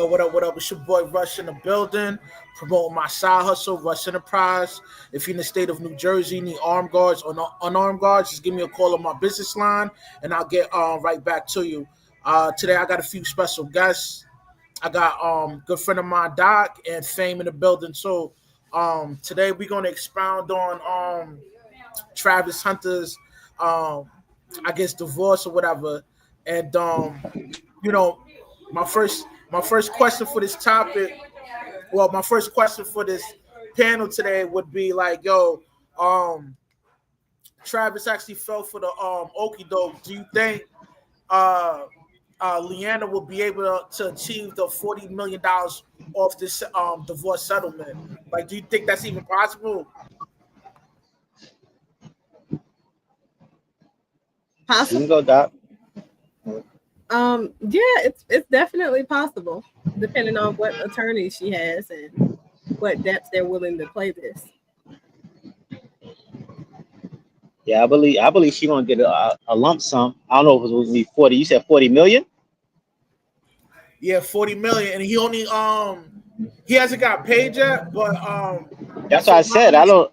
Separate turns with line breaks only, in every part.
what up, what up? It's your boy Rush in the building, promoting my side hustle, Rush Enterprise. If you're in the state of New Jersey, need armed guards or unarmed guards, just give me a call on my business line, and I'll get right back to you. Today I got a few special guests. I got good friend of mine, Doc, and Fame in the building. So today we're gonna expound on Travis Hunter's I guess divorce or whatever. And you know, my first question for this topic, well, my first question for this panel today would be like, yo, Travis actually fell for the okie doke. Do you think Leanna will be able to achieve the $40 million off this divorce settlement? Like, do you think that's even possible?
Possible. You can go, Doc.
Yeah, it's definitely possible, depending on what attorney she has and what depth they're willing to play this.
Yeah, I believe she's gonna get a lump sum. I don't know if it was gonna be 40. You said 40 million?
Yeah, 40 million. And he hasn't got paid yet, but
that's what I said. I don't,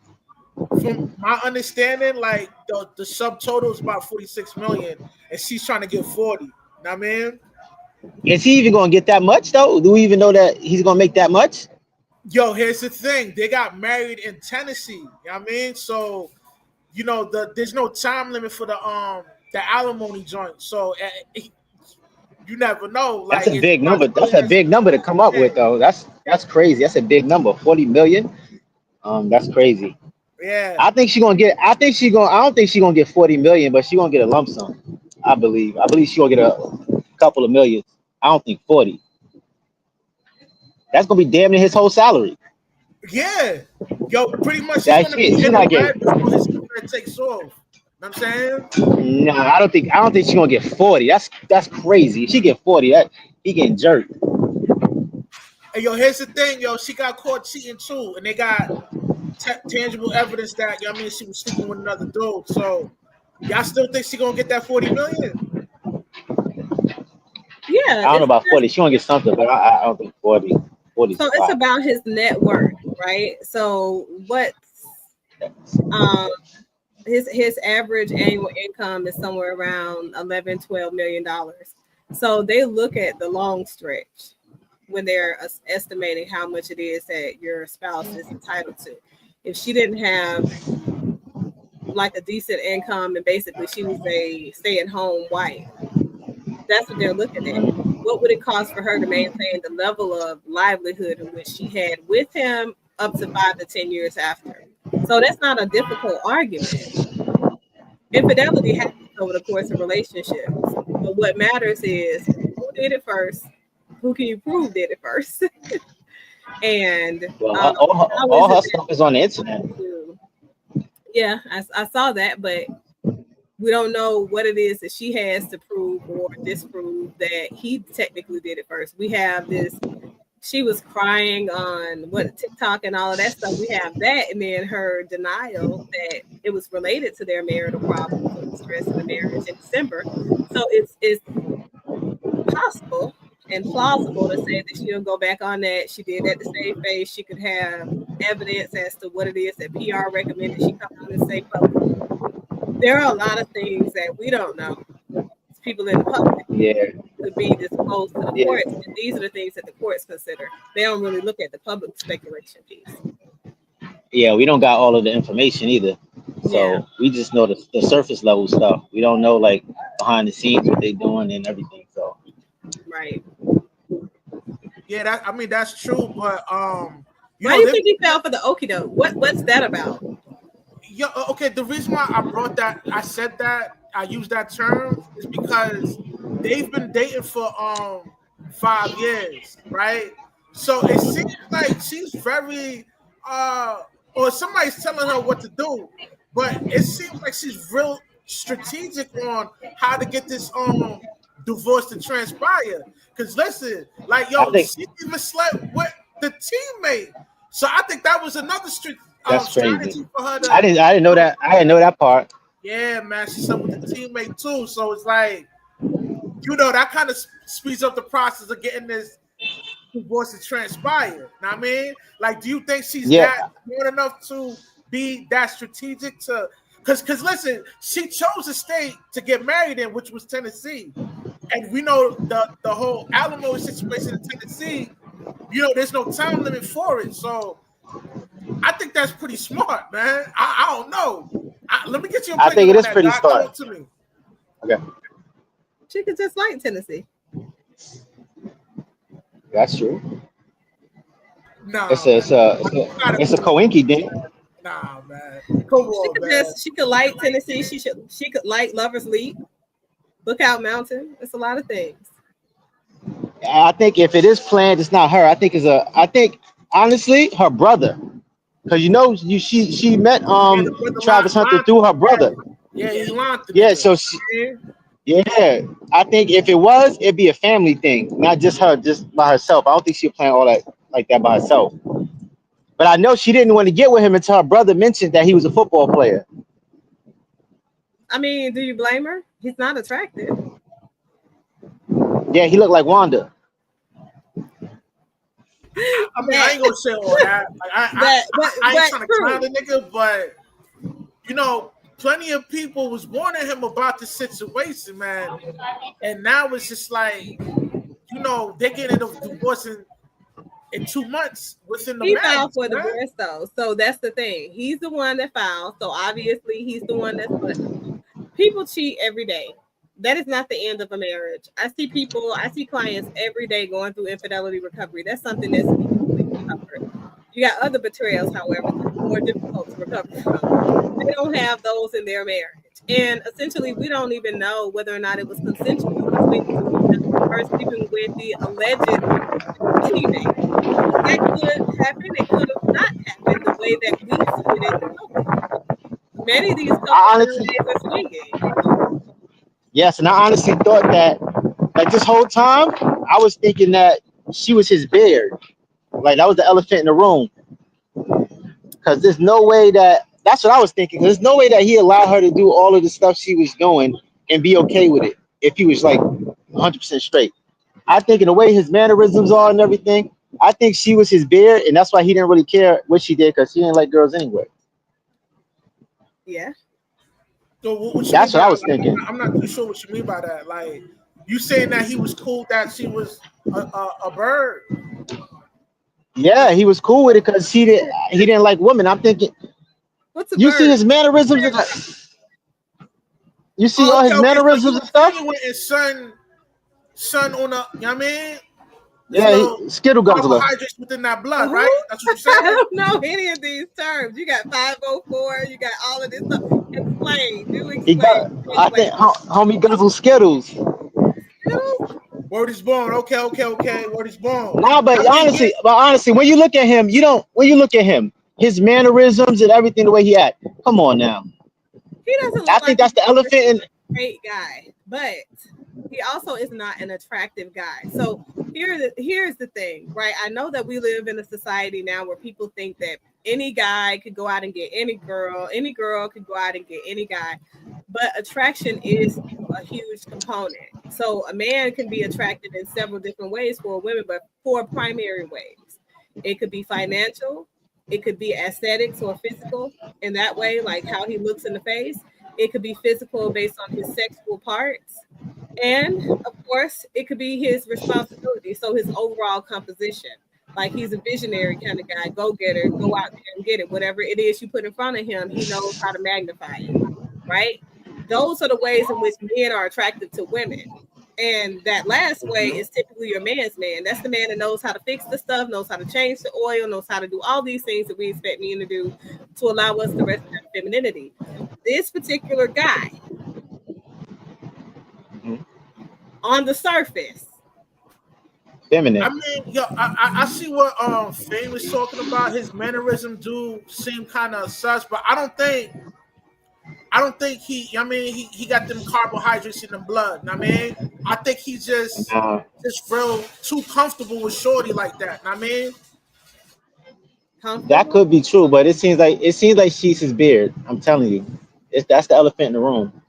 from my understanding, like the subtotal is about 46 million, and she's trying to get 40. Know what I mean?
Is he even gonna get that much though? Do we even know that he's gonna make that much?
Yo, here's the thing. They got married in Tennessee. You know what I mean? So, you know, there's no time limit for the alimony joint. So you never know. Like,
that's a big number. That's a big number to come up with though. That's crazy. That's a big number. 40 million. That's crazy.
Yeah.
I think she's gonna get. I don't think she's gonna get 40 million, but she's gonna get a lump sum. I believe she's gonna get a couple of millions. I don't think 40. That's gonna be damn near his whole salary.
Yeah. Yo, pretty much he's
That
gonna be
shit,
in the bag before his career takes off. You know what I'm saying?
No, I don't think she's gonna get 40. That's crazy. If she get 40, he getting jerked.
Hey, yo, here's the thing, yo. She got caught cheating too, and they got tangible evidence that, you know what I mean, she was sleeping with another dude. So y'all still think she gonna get that 40 million?
Yeah.
I don't know about 40. She gonna get something, but I don't think 40.
So it's about his net worth, right? So what's his average annual income is somewhere around $11-12 million. So they look at the long stretch when they're estimating how much it is that your spouse is entitled to. If she didn't have like a decent income and basically she was a stay-at-home wife, that's what they're looking at. What would it cost for her to maintain the level of livelihood in which she had with him up to 5 to 10 years after? So that's not a difficult argument. Infidelity happens over the course of relationships. But what matters is who did it first, who can you prove did it first? And
all her stuff is on the internet.
Yeah, I saw that, but we don't know what it is that she has to prove or disprove that he technically did it first. We have this, she was crying on TikTok and all of that stuff. We have that, and then her denial that it was related to their marital problems or the stress of the marriage in December. So it's possible and plausible to say that she'll go back on that. She did that to save face. She could have evidence as to what it is that PR recommended she come out and say publicly. There are a lot of things that we don't know. People in the public could be disclosed to the courts, and these are the things that the courts consider. They don't really look at the public speculation piece.
Yeah, we don't got all of the information either. So we just know the surface level stuff. We don't know like behind the scenes what they're doing and everything. So
right.
Yeah, that's true. But
why do you think he fell for the okie doke? What's that about?
Yeah, okay. The reason why I brought that, I said that, I used that term is because they've been dating for 5 years, right? So it seems like she's very or somebody's telling her what to do, but it seems like she's real strategic on how to get this divorce to transpire. Because listen, like she even slept with the teammate. So I think that was another strategy for her.
I didn't know that. I didn't know that part.
Yeah, man, she slept with the teammate too. So it's like, that kind of speeds up the process of getting this divorce to transpire. Know what I mean? Like, do you think she's
Yeah.
that good enough to be that strategic to? Because listen, she chose a state to get married in, which was Tennessee, and we know the whole alimony situation in Tennessee. You know, there's no time limit for it, so I think that's pretty smart, man. I don't know. Let me get your
I think
opinion
it
on
is
that,
pretty
Doc. Tell
smart.
it to me.
Okay,
She could just like Tennessee.
that's true.
Nah,
It's
man.
it's a coinky.
Nah, man. Come on, man.
She could like Tennessee. She could like Lover's Leap, Lookout Mountain. It's a lot of things.
I think if it is planned, it's not her. I think honestly, her brother, because she met Travis Hunter through her brother.
Yeah, he lied to
Yeah,
nigga.
so yeah, I think if it was, it'd be a family thing, not just her, just by herself. I don't think she'll plan all that like that by herself. But I know she didn't want to get with him until her brother mentioned that he was a football player.
I mean, do you blame her? He's not attractive.
Yeah, he looked like Wanda.
I mean, I ain't gonna say all that. Like, I ain't trying to clown the nigga, but you know, plenty of people was warning him about the situation, man. And now it's just like, you know, they're getting a divorce in 2 months within the
He
marriage.
filed for divorce though, so that's the thing. He's the one that filed, so obviously he's the one that's. But people cheat every day. That is not the end of a marriage. I see clients every day going through infidelity recovery. That's something that's covered. You got other betrayals, however, more difficult to recover from. They don't have those in their marriage. And essentially, we don't even know whether or not it was consensual between the first sleeping with the alleged teammate. That could happen. It could have not happened the way that we see it in the public. Many of these couples are swinging.
Yes, and I honestly thought that, like this whole time, I was thinking that she was his beard. Like that was the elephant in the room. Because there's no way that's what I was thinking. There's no way that he allowed her to do all of the stuff she was doing and be okay with it if he was like 100% straight. I think in the way his mannerisms are and everything, I think she was his beard, and that's why he didn't really care what she did because he didn't like girls anyway.
Yeah.
So
that's what I was thinking.
I'm not too sure what you mean by that. Like, you saying that he was cool that she was a bird?
Yeah, he was cool with it because he didn't like women. I'm thinking, you see his mannerisms. You see all his mannerisms and stuff.
Son on a, you know what I mean?
Yeah, Skittle guzzler.
Carbohydrates within that blood, right? That's what you said.
I don't know any of these terms. You got 504. You got all of this stuff. Explain.
I think homie guzzle Skittles.
Skittles?
Word is born. Okay. Word is born.
Nah, but honestly, when you look at him, his mannerisms and everything, the way he act. Come on now.
He doesn't look
I think that's the elephant in.
Great guy, but he also is not an attractive guy. So here's the thing, right? I know that we live in a society now where people think that any guy could go out and get any girl could go out and get any guy, but attraction is a huge component. So a man can be attracted in several different ways for women, but 4 primary ways. It could be financial, it could be aesthetics or physical in that way, like how he looks in the face. It could be physical based on his sexual parts. And of course, it could be his responsibility. So his overall composition, like he's a visionary kind of guy, go-getter, go out there and get it. Whatever it is you put in front of him, he knows how to magnify it, right? Those are the ways in which men are attracted to women. And that last way is typically your man's man. That's the man that knows how to fix the stuff, knows how to change the oil, knows how to do all these things that we expect men to do to allow us to rest in femininity. This particular guy, on the surface,
feminine.
I mean, I see what Fame was talking about. His mannerism do seem kind of sus, but I don't think he. I mean, he got them carbohydrates in the blood. I mean, I think he's just real too comfortable with shorty like that. I mean,
that could be true, but it seems like she's his beard. I'm telling you, that's the elephant in the room.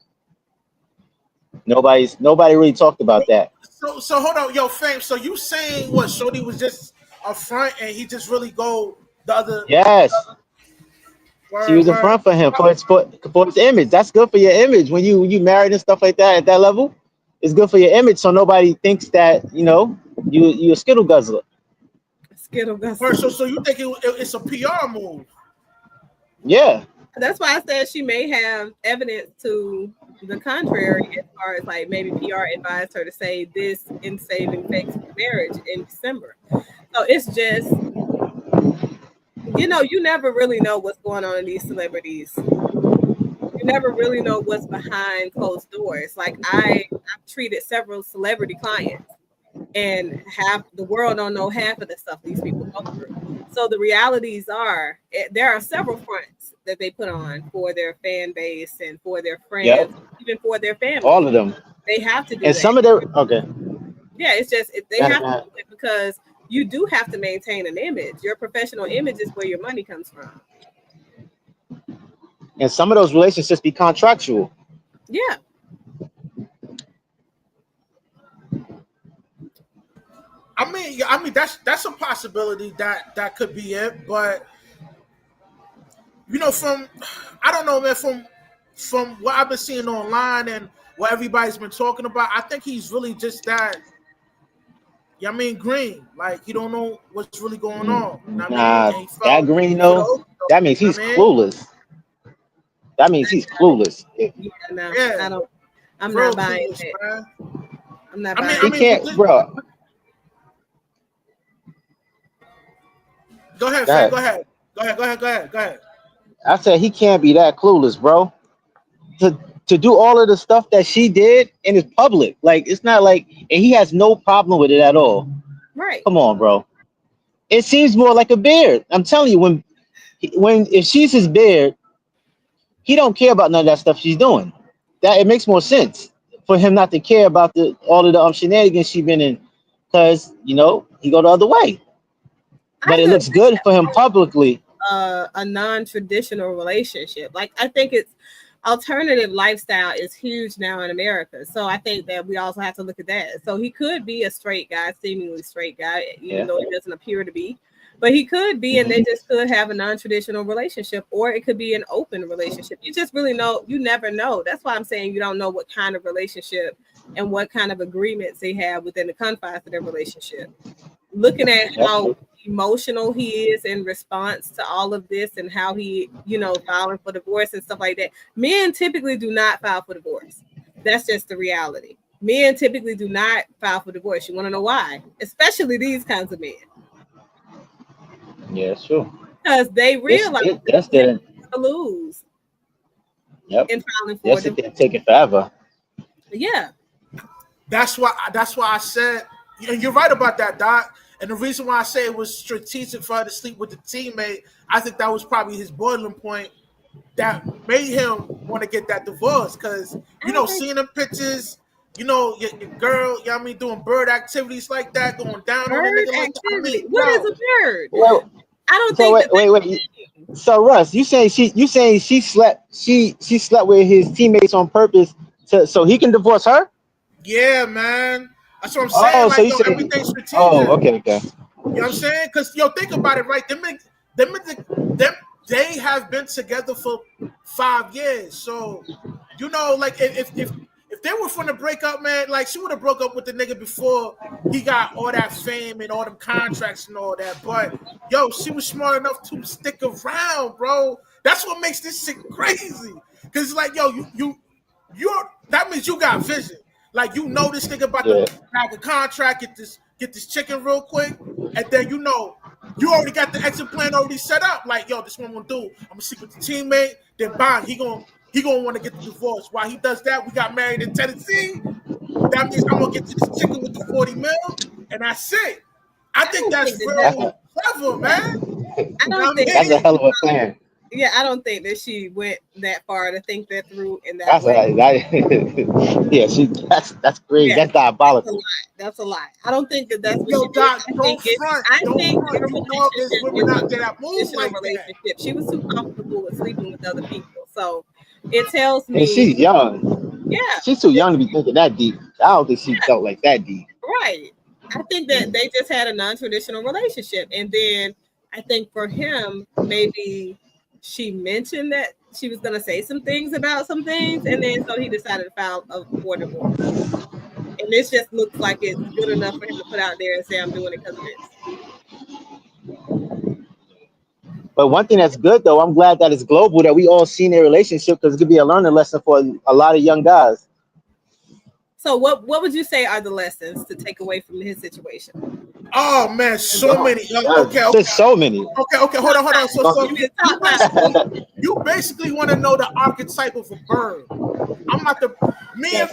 Nobody really talked about that.
So hold on, yo, fam. So you saying what? Shorty was just a front, and he just really go the other
Yes, she
word
was a
word.
front for him for his image. That's good for your image when you married and stuff like that at that level. It's good for your image, so nobody thinks that you a skittle guzzler.
Skittle
Word.
guzzle.
So you think it's a PR move?
Yeah,
That's why I said she may have evidence to the contrary, as far as like maybe PR advised her to say this in saving face for marriage in December. So it's just, you never really know what's going on in these celebrities. You never really know what's behind closed doors. Like I've treated several celebrity clients, and half the world don't know half of the stuff these people go through. So the realities are, there are several fronts that they put on for their fan base and for their
yep,
friends, even for their
all
family.
of them,
They have to do
and
that.
some of their okay.
Yeah, it's just they
Go ahead,
have
go
to
ahead.
do it because you do have to maintain an image. Your professional image is where your money comes from.
And some of those relationships be contractual.
Yeah.
I mean that's a possibility that could be it, but from I don't know, man. From what I've been seeing online and what everybody's been talking about, I think he's really just that. Yeah, I mean, green. Like he don't know what's really going on. You know what I mean?
Nah,
And he
that
fell
green
for the
though,
okie doke.
that means
You know
he's
what I mean?
clueless. That means he's clueless.
Yeah, no,
Yeah,
I don't. I'm
real
not buying
clueless,
it.
man.
I'm not
I mean,
buying
I
He
it.
mean,
can't, bro.
go ahead,
Go
Fam. Go
ahead.
ahead. Go ahead. Go ahead. Go ahead. Go ahead.
I said he can't be that clueless, bro. To to do all of the stuff that she did and it's public. Like it's not like and he has no problem with it at all.
Right.
Come on, bro. It seems more like a beard. I'm telling you, when if she's his beard, he don't care about none of that stuff she's doing. That it makes more sense for him not to care about the all of the shenanigans she's been in, because he go the other way. But
I
it
just
looks good for him publicly.
a non-traditional relationship. Like I think it's alternative lifestyle is huge now in America. So I think that we also have to look at that. So he could be a straight guy, seemingly straight guy, even
Yeah.
though he doesn't appear to be. But he could be, and they
Mhm.
just could have a non-traditional relationship, or it could be an open relationship. You just really know, you never know. That's why I'm saying you don't know what kind of relationship and what kind of agreements they have within the confines of their relationship. Looking at
That's
how
true.
emotional he is in response to all of this and how he, filing for divorce and stuff like that. Men typically do not file for divorce. That's just the reality. Men typically do not file for divorce. You want to know why? Especially these kinds of men.
Yeah, it's true.
Because they
It's
realize
it
that
that's
they have
the
to lose
yep.
in filing for
That's
divorce.
it. Taking forever.
Yeah.
That's why I said, and you're right about that, Doc. And the reason why I say it was strategic for her to sleep with the teammate, I think that was probably his boiling point that made him want to get that divorce. Because
I don't think
seeing them pictures, your girl, you know what I mean, doing bird activities like that, going down on a
bird
nigga like that. I
activity.
mean,
What is a bird?
Well,
I don't
so
think
wait,
that
wait, wait. So Russ, you saying she slept with his teammates on purpose so he can divorce her?
yeah, man. That's what I'm saying.
Oh, so
Like,
you say,
everything's
oh,
strategic.
okay, okay.
You know what I'm saying? Because think about it, right? Them they have been together for 5 years. So, like if they were from the breakup, man, like she would have broke up with the nigga before he got all that fame and all them contracts and all that. But she was smart enough to stick around, bro. That's what makes this shit crazy. Cause it's like, you're that means you got vision. Like this nigga about to
Yeah.
have a contract, get this chicken real quick, and then you already got the exit plan already set up. Like, this one I'm gonna do. I'm gonna sleep with the teammate, then bang, he gonna want to get the divorce. While he does that, we got married in Tennessee. That means I'm gonna get to this chicken with the 40 mil, and that's it. I
I
think
don't think
that's
that
That's
real
a
clever, man.
I
You know
don't
what
think
I
that's a
mean?
hell of a plan.
yeah, I don't think that she went that far to think that through in that
That's
way.
a that, yeah. That's crazy.
Yeah,
That's
that's a
diabolical.
lot. That's a lot. I don't think that that's what she
Yo,
did.
Doc,
I
don't
think it's.
front.
I
Don't
think
front.
your
You know there's
relationship
women
is a
out there that move
traditional
like that.
relationship. She was too comfortable with sleeping with other people, so it tells
And
me
she's young.
Yeah,
She's too young to be thinking that deep. I don't think she felt like that deep.
right. I think that they just had a non-traditional relationship, and then I think for him, maybe she mentioned that she was going to say some things about some things, and then so he decided to file for divorce. And this just looks like it's good enough for him to put out there and say, "I'm doing it because of this."
But one thing that's good though, I'm glad that it's global, that we all seen their relationship, because it could be a learning lesson for a lot of young guys.
So, what would you say are the lessons to take away from his situation?
Oh man, so many. Okay.
There's so many.
Okay. Hold on. So you basically want to know the archetype of a bird. I'm about to me and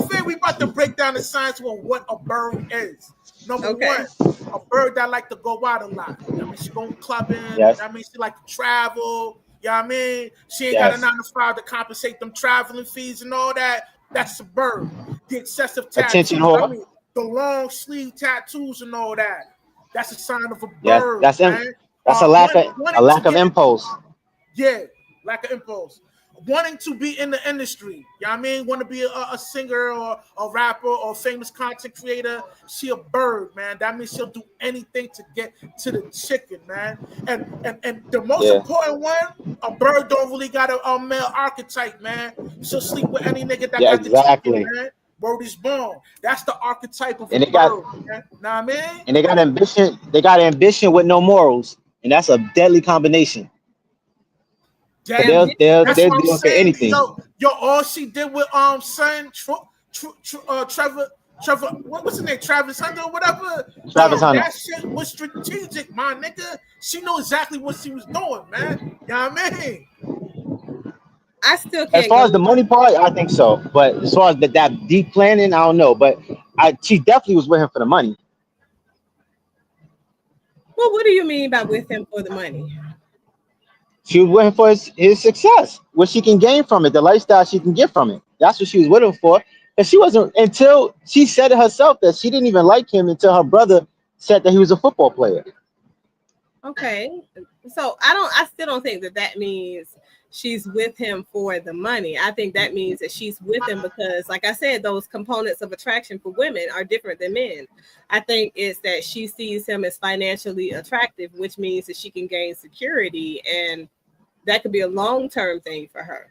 Faye, we about to break down the science on what a bird is. Number one, a bird that like to go out a lot. I mean, she going clubbing.
Yes.
I mean, she like to travel. You know what I mean? She ain't got a 9 to 5 to compensate them traveling fees and all that. That's a bird. The excessive tattoos. I mean, the long sleeve tattoos and all that. That's a sign of a bird.
Yes, that's a lack of impulse.
Yeah, lack of impulse. Wanting to be in the industry, you know what I mean? Want to be a singer or a rapper or a famous content creator. She a bird, man. That means she'll do anything to get to the chicken, man. And the most important one, a bird don't really got a male archetype, man. She'll sleep with any nigga that got the chicken, man. Word is born. That's the archetype of a bird, man. Know what I mean?
And they got ambition. They got ambition with no morals, and that's a deadly combination. They'll do for anything.
Yo, all she did with son Trevor, what's his name? Travis Hunter or whatever.
Travis Hunter.
That shit was strategic, my nigga. She knew exactly what she was doing, man. You know what I mean?
I still can't.
As far as the money part, I think so. But as far as that deep planning, I don't know. But she definitely was with him for the money.
Well, what do you mean by with him for the money?
She was with him for his success, what she can gain from it, the lifestyle she can get from it. That's what she was with him for. And she wasn't, until she said it herself, that she didn't even like him until her brother said that he was a football player.
Okay. So I still don't think that means she's with him for the money. I think that means that she's with him because, like I said, those components of attraction for women are different than men. I think it's that she sees him as financially attractive, which means that she can gain security, and that could be a long-term thing for her.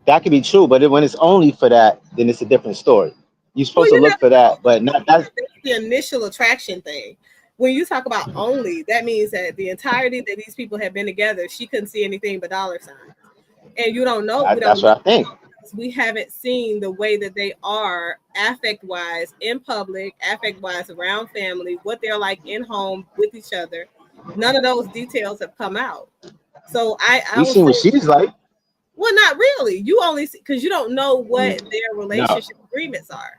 That could be true, but when it's only for that, then it's a different story. You're supposed to look for that, but not that's
the initial attraction thing. When you talk about only, that means that the entirety that these people have been together, she couldn't see anything but dollar signs. And you don't know.
That's what I think.
We haven't seen the way that they are affect-wise in public, affect-wise around family, what they're like in home with each other. None of those details have come out. So
you see what she's like.
Well, not really. You only see because you don't know what their relationship agreements are.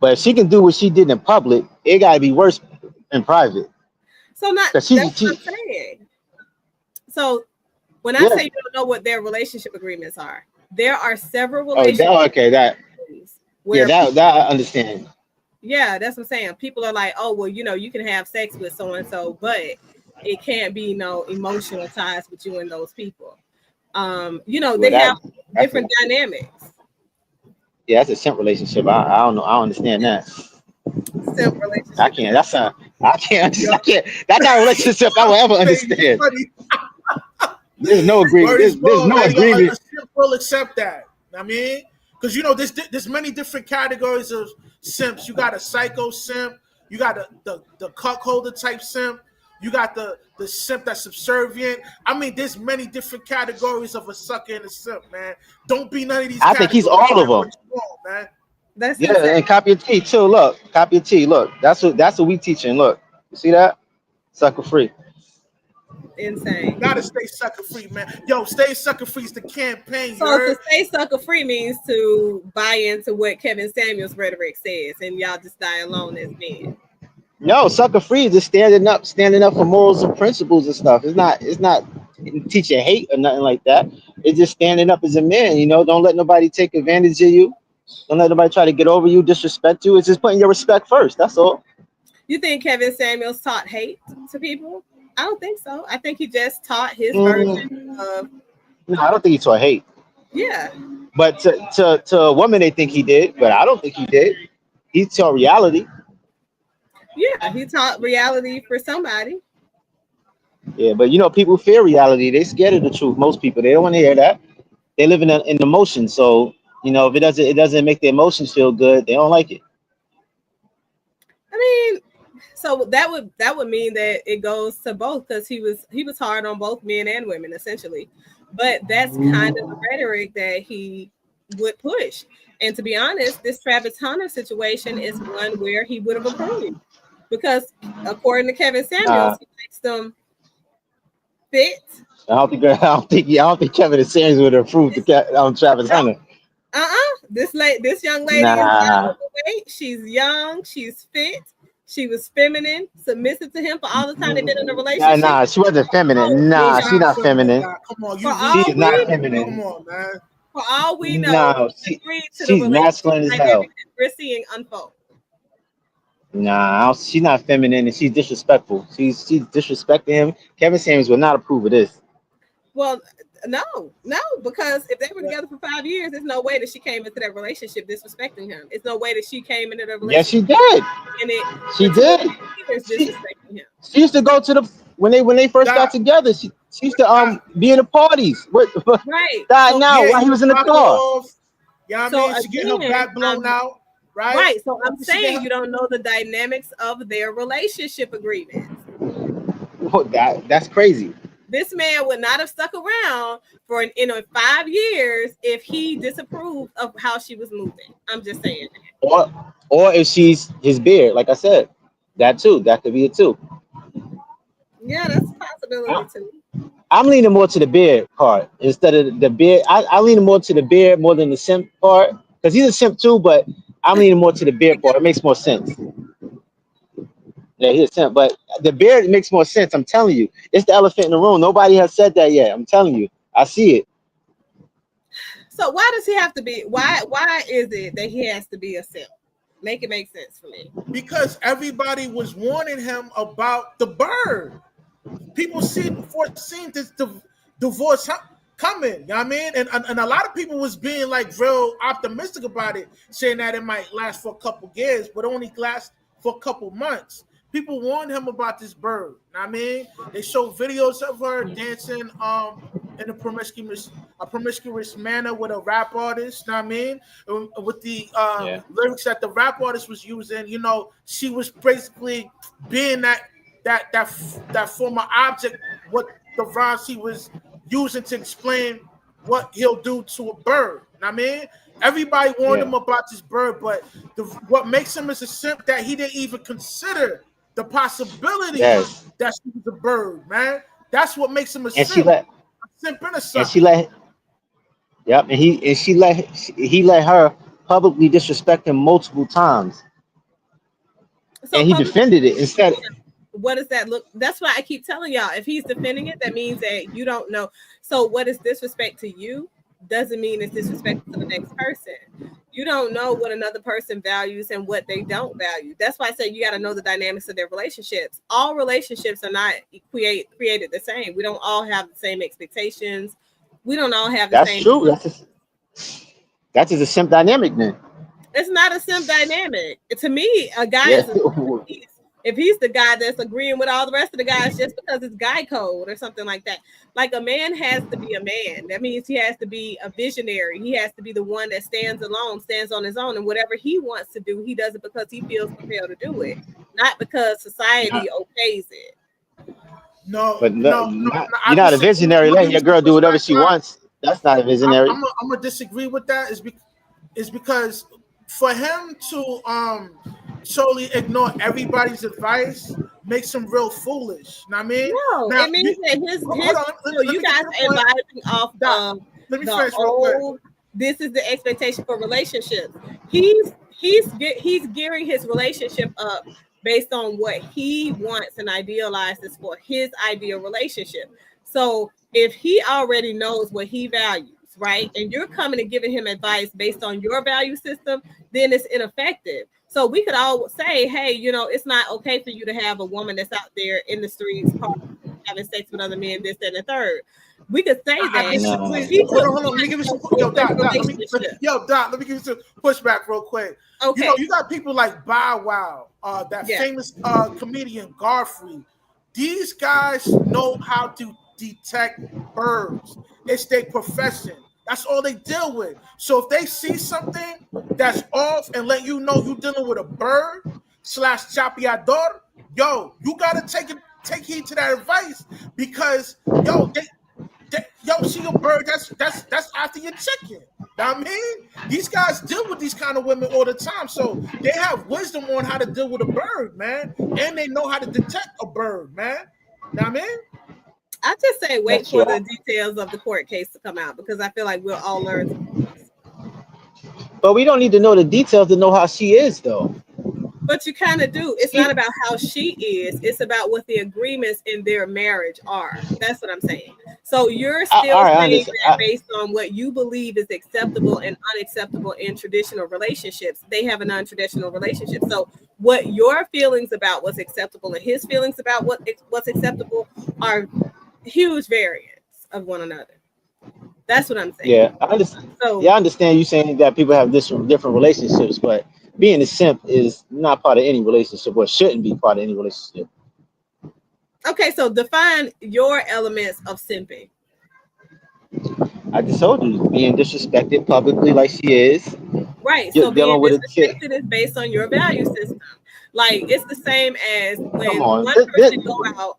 But if she can do what she did in public, it gotta be worse in private.
So that's what I'm saying. So when I say you don't know what their relationship agreements are, there are several relationships.
That I understand.
Yeah, that's what I'm saying. People are like, oh, well, you can have sex with so and so, but it can't be no emotional ties with you and those people. They have different dynamics.
Yeah, that's a simp relationship. I don't know. I don't understand that.
Simp relationship.
I can't. I can't. That's not a relationship I will ever understand. There's no agreement. There's no agreement.
A simp will accept that. I mean, because there's many different categories of simps. You got a psycho simp. You got the cuckolder type simp. You got the simp that's subservient. I mean, there's many different categories of a sucker and a simp, man. Don't be none of these.
I think he's all of them.
Man.
That's
and copy your T too. Look, copy your T. Look, that's what we teaching. Look, you see that? Sucker free.
Insane.
You gotta stay sucker free, man. Yo, stay sucker free is the campaign.
So to stay sucker free means to buy into what Kevin Samuels' rhetoric says, and y'all just die alone as men.
No, sucker free is just standing up for morals and principles and stuff. It's not teaching hate or nothing like that. It's just standing up as a man. Don't let nobody take advantage of you. Don't let nobody try to get over you, disrespect you. It's just putting your respect first. That's all.
You think Kevin Samuels taught hate to people? I don't think so. I think he just taught his version of.
No, I don't think he taught hate.
Yeah.
But to a woman, they think he did, but I don't think he did. He taught reality.
Yeah, he taught reality for somebody.
Yeah, but people fear reality. They scared of the truth. Most people, they don't want to hear that. They live in emotion. So if it doesn't make their emotions feel good, they don't like it.
I mean, so that would mean that it goes to both, because he was hard on both men and women essentially. But that's kind of the rhetoric that he would push. And to be honest, this Travis Hunter situation is one where he would have approved, because according to Kevin Samuels,
Nah,
he makes them fit.
I don't think Kevin and Samuels would approve Travis
No,
Hunter.
this young lady is not
Nah,
overweight. She's young. She's fit. She was feminine, submissive to him for all the time they've been in a
nah,
relationship.
nah. She wasn't
Oh,
feminine.
we
Nah,
She's
she's
not
not
know.
feminine,
feminine.
God. Come on,
For
you
She
all
is
reading.
we
not
Come
feminine.
on, man.
for all we know,
No,
he agreed to the
she's
relationship
masculine as
dynamic
hell.
that we're seeing unfold.
Nah, she's not feminine, and she's disrespectful. She's disrespecting him. Kevin Samuels would not approve of this.
Well, no, because if they were
Yeah.
together for 5 years, there's no way that she came into that relationship disrespecting him. It's no way that she came into the
Yes,
relationship
she did.
in it
She
for 2 or
did.
3 years
She
disrespecting him.
she used to go to the when they first got
That,
together. She used to
that,
be in the parties. What
Right.
that
So
now?
yeah,
While he
eating
was in the car.
off. You know what I
so
mean? She getting her
again,
back blown out, right?
right. So I'm
She get
saying you don't know the dynamics of their relationship agreements.
That's crazy.
This man would not have stuck around for 5 years if he disapproved of how she was moving. I'm just saying.
Or or if she's his beard, like I said, that too. That could be it too.
Yeah, that's a possibility
I,
too.
I'm leaning more to the beard part instead of the beard. I lean more to the beard more than the simp part because he's a simp too. But I'm leaning more to the beard part. It makes more sense. Yeah, he's a simp, but the beard makes more sense. I'm telling you, it's the elephant in the room. Nobody has said that yet. I'm telling you, I see it.
So why does he have to be? Why is it that he has to be a simp? Make it make sense for me.
because everybody was warning him about the bird. People foreseen this divorce coming. You know what I mean? And a lot of people was being like real optimistic about it, saying that it might last for a couple years, but only last for a couple months. People warned him about this bird. You know what I mean? They showed videos of her dancing in a promiscuous manner with a rap artist. You know what I mean? With the
Yeah.
lyrics that the rap artist was using, she was basically being that former object, what the rhymes he was using to explain what he'll do to a bird. You know what I mean? Everybody warned
Yeah.
him about this bird, but what makes him is a simp that he didn't even consider the possibility
Yes.
that she was a bird, man. That's what makes him a
And she
simp.
let
A simp and a
and
sucker.
she let yep, he let her publicly disrespect him multiple times,
So
and he
public,
defended it instead.
what does that look? That's why I keep telling y'all. If he's defending it, that means that you don't know. So what is disrespect to you doesn't mean it's disrespectful to the next person. You don't know what another person values and what they don't value. That's why I say you got to know the dynamics of their relationships. All relationships are not created the same. We don't all have the same expectations. We don't all have the
That's
same.
true. That's just a simp dynamic then.
It's not a sim dynamic. To me, a guy
Yeah.
is if he's the guy that's agreeing with all the rest of the guys just because it's guy code or something like that. Like a man has to be a man. That means he has to be a visionary. He has to be the one that stands alone, stands on his own, and whatever he wants to do, he does it because he feels compelled to do it, not because society okays it.
No,
But
no, no, no,
you're not a visionary.
I'm gonna
Letting
give you
your
some
girl do whatever
pushback,
she
Doc.
wants. That's not a visionary.
I'm gonna disagree with that. Is because for him to totally ignore everybody's advice makes him real foolish. You know what I mean?
No,
Now,
it means that
hold on.
so
Let
you
me get
guys
to the
are
point.
advising off
Doc,
of
let me
the
finish real quick.
old. This is the expectation for relationships. He's gearing his relationship up based on what he wants and idealizes for his ideal relationship. So if he already knows what he values, right, and you're coming and giving him advice based on your value system, then it's ineffective. So we could all say, hey, it's not okay for you to have a woman that's out there in the streets having sex with other men, this, that, and the third. We could say
I
that.
disagree.
She
Hold
took
on. Let me give you some.
open
Doc, let
relationship.
me give you some pushback real quick.
Okay.
You know, you got people like Bow Wow, that famous comedian Godfrey. These guys know how to detect birds. It's their profession. That's all they deal with. So if they see something that's off and let you know you're dealing with a bird / chapeador, yo, you gotta take heed to that advice because yo, see your bird. That's after your chicken. Know what I mean, these guys deal with these kind of women all the time, so they have wisdom on how to deal with a bird, man, and they know how to detect a bird, man. Know what I mean?
I just say wait
That's
for
true.
the details of the court case to come out because I feel like we'll all learn.
But we don't need to know the details to know how she is, though.
But you kind of do. It's
She,
not about how she is. It's about what the agreements in their marriage are. That's what I'm saying. So you're still
all right, I
saying
understand.
that based on what you believe is acceptable and unacceptable in traditional relationships. They have a non-traditional relationship. So what your feelings about what's acceptable and his feelings about what's acceptable are huge variants of one another. That's what I'm saying.
Yeah, I understand.
So
Yeah, I understand you saying that people have different relationships, but being a simp is not part of any relationship, or shouldn't be part of any relationship.
okay, so define your elements of simping.
I just told you, being disrespected publicly like she is,
Right. So being
dealing with a kid.
disrespected is based on your value system. Like it's the same as
Come
when
on,
one person go out.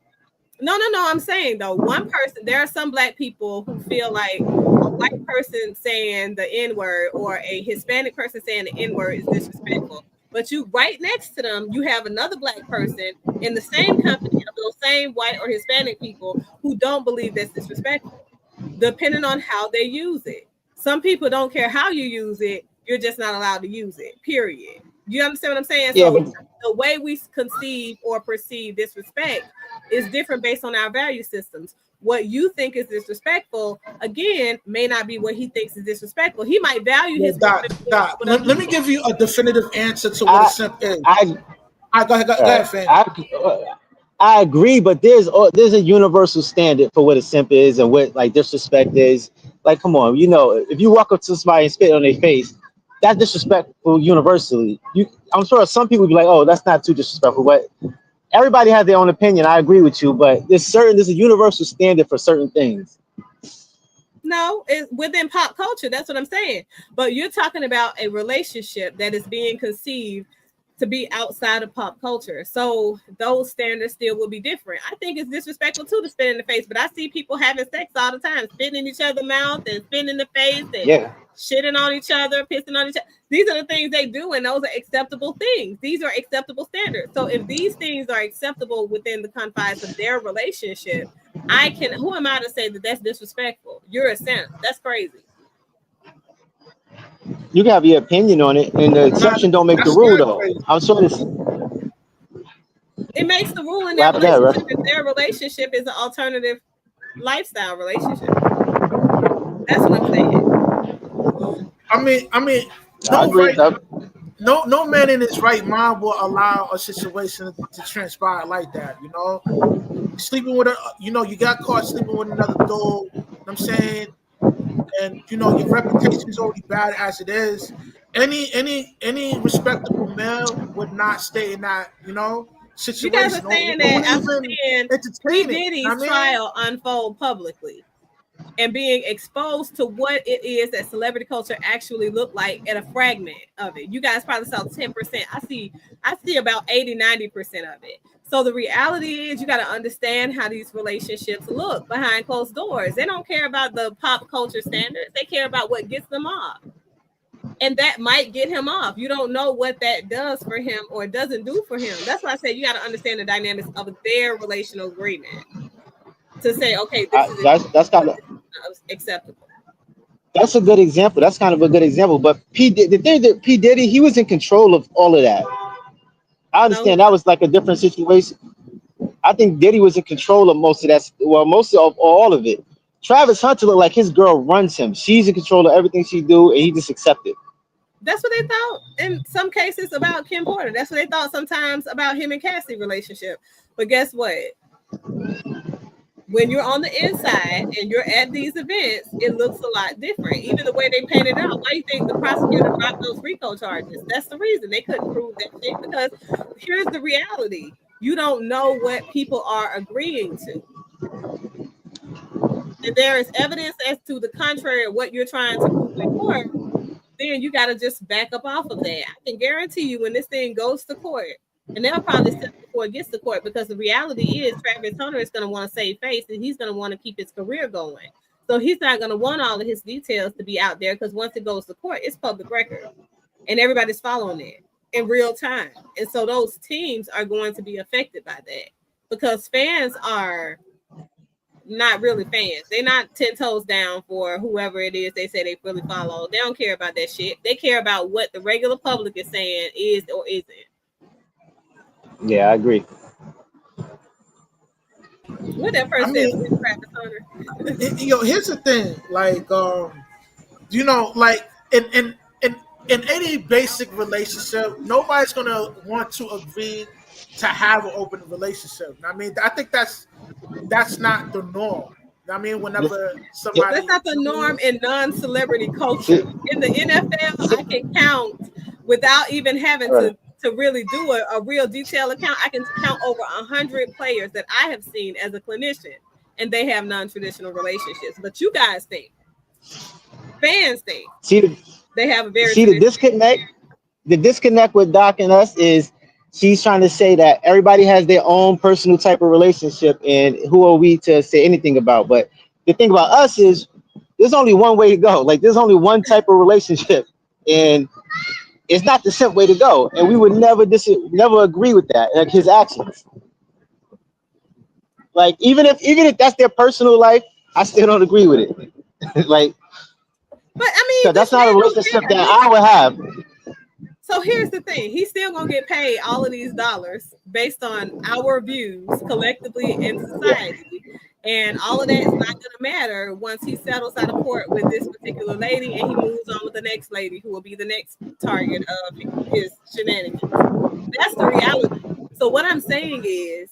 No. I'm saying though, one person. There are some black people who feel like a white person saying the N word or a Hispanic person saying the N word is disrespectful. But you right next to them, you have another black person in the same company of those same white or Hispanic people who don't believe that's disrespectful, depending on how they use it. Some people don't care how you use it, you're just not allowed to use it, period. You understand what I'm saying?
yeah,
So
but
the way we conceive or perceive disrespect is different based on our value systems. What you think is disrespectful, again, may not be what he thinks is disrespectful. He might value
Well,
his woman
Doc,
more than what other
let me
people
give you a definitive answer to what a
I,
simp is.
I,
All right, go ahead, fam.
I agree, but there's a universal standard for what a simp is and what like disrespect is. Like, come on, if you walk up to somebody and spit on their face, that's disrespectful universally. I'm sure some people would be like, oh, that's not too disrespectful, but everybody has their own opinion. I agree with you, but there's a universal standard for certain things.
No, it's within pop culture. That's what I'm saying. But you're talking about a relationship that is being conceived to be outside of pop culture. So those standards still will be different. I think it's disrespectful too to spit in the face, but I see people having sex all the time, spitting in each other's mouth and spitting in the face and
Yeah.
shitting on each other, pissing on each other. These are the things they do, and those are acceptable things. These are acceptable standards. So if these things are acceptable within the confines of their relationship, who am I to say that that's disrespectful? You're a simp. That's crazy.
You can have your opinion on it, and the
Nah,
exception don't make the
that's
rule,
not
though.
crazy.
I'm sure this.
It makes the rule in their
What happened there,
relationship
Russ?
if their relationship is an alternative lifestyle relationship. That's what I'm saying.
I mean,
I
no
agree.
right, no man in his right mind will allow a situation to transpire like that. You know, sleeping with you got caught sleeping with another dog. You know what I'm saying, and your reputation is already bad as it is. Any respectable male would not stay in that
You guys are
situation or
saying that
wouldn't
after
even
seeing P.
entertain it. I
Diddy's
mean,
trial unfold publicly and being exposed to what it is that celebrity culture actually looked like at a fragment of it. You guys probably saw 10%. I see about 80-90% of it. So the reality is you got to understand how these relationships look behind closed doors. They don't care about the pop culture standards. They care about what gets them off. And that might get him off. You don't know what that does for him or doesn't do for him. That's why I said you got to understand the dynamics of their relational agreement to say, okay, this is
That's kind of
acceptable.
that's a good example. That's kind of a good example. But the thing that P Diddy, he was in control of all of that. I
No,
understand that was like a different situation. I think Diddy was in control of most of that. Well, most of all of it. Travis Hunter looked like his girl runs him. She's in control of everything she do, and he just accepted.
that's what they thought in some cases about Kim Porter. That's what they thought sometimes about him and Cassie relationship. But guess what? when you're on the inside and you're at these events, it looks a lot different. Even the way they painted out. Why do you think the prosecutor dropped those RICO charges? That's the reason they couldn't prove that shit, because here's the reality. You don't know what people are agreeing to. And there is evidence as to the contrary of what you're trying to prove in court, then you got to just back up off of that. I can guarantee you when this thing goes to court, and they'll probably settle before it gets to court, because the reality is Travis Hunter is going to want to save face, and he's going to want to keep his career going. So he's not going to want all of his details to be out there, because once it goes to court, it's public record, and everybody's following it in real time. And so those teams are going to be affected by that, because fans are not really fans. They're not 10 toes down for whoever it is they say they really follow. They don't care about that shit. They care about what the regular public is saying is or isn't.
Yeah, I agree.
What that person said was Travis Hunter.
Here's the thing, like, like in any basic relationship, nobody's gonna want to agree to have an open relationship. I mean, I think that's not the norm. I mean, whenever somebody,
that's not the norm in non-celebrity culture. In the NFL, I can count without even having to really do a real detailed account. I can count over 100 players that I have seen as a clinician, and they have non-traditional relationships. But you guys think, fans think, they have a very
the disconnect. The disconnect with Doc and us is she's trying to say that everybody has their own personal type of relationship, and who are we to say anything about? But the thing about us is there's only one way to go. Like, there's only one type of relationship, and it's not the simple way to go. And we would never agree with that, like his actions. Like, even if that's their personal life, I still don't agree with it. Like,
but I mean,
so that's not a relationship that I would have.
So here's the thing. He's still going to get paid all of these dollars based on our views collectively in society. And all of that is not going to matter once he settles out of court with this particular lady and he moves on with the next lady who will be the next target of his shenanigans. That's the reality. So what I'm saying is,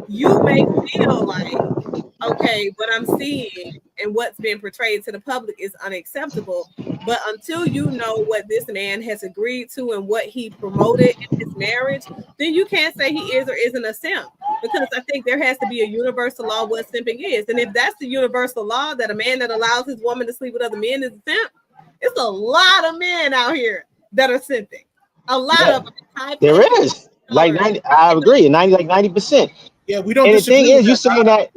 you may feel like, okay, what I'm seeing and what's being portrayed to the public is unacceptable. But until you know what this man has agreed to and what he promoted in his marriage, then you can't say he is or isn't a simp. Because I think there has to be a universal law what simping is. And if that's the universal law, that a man that allows his woman to sleep with other men is a simp, it's a lot of men out here that are simping. A lot of them.
There is. Like 90, I agree. 90%.
Yeah, we don't.
And the thing is, you saying that.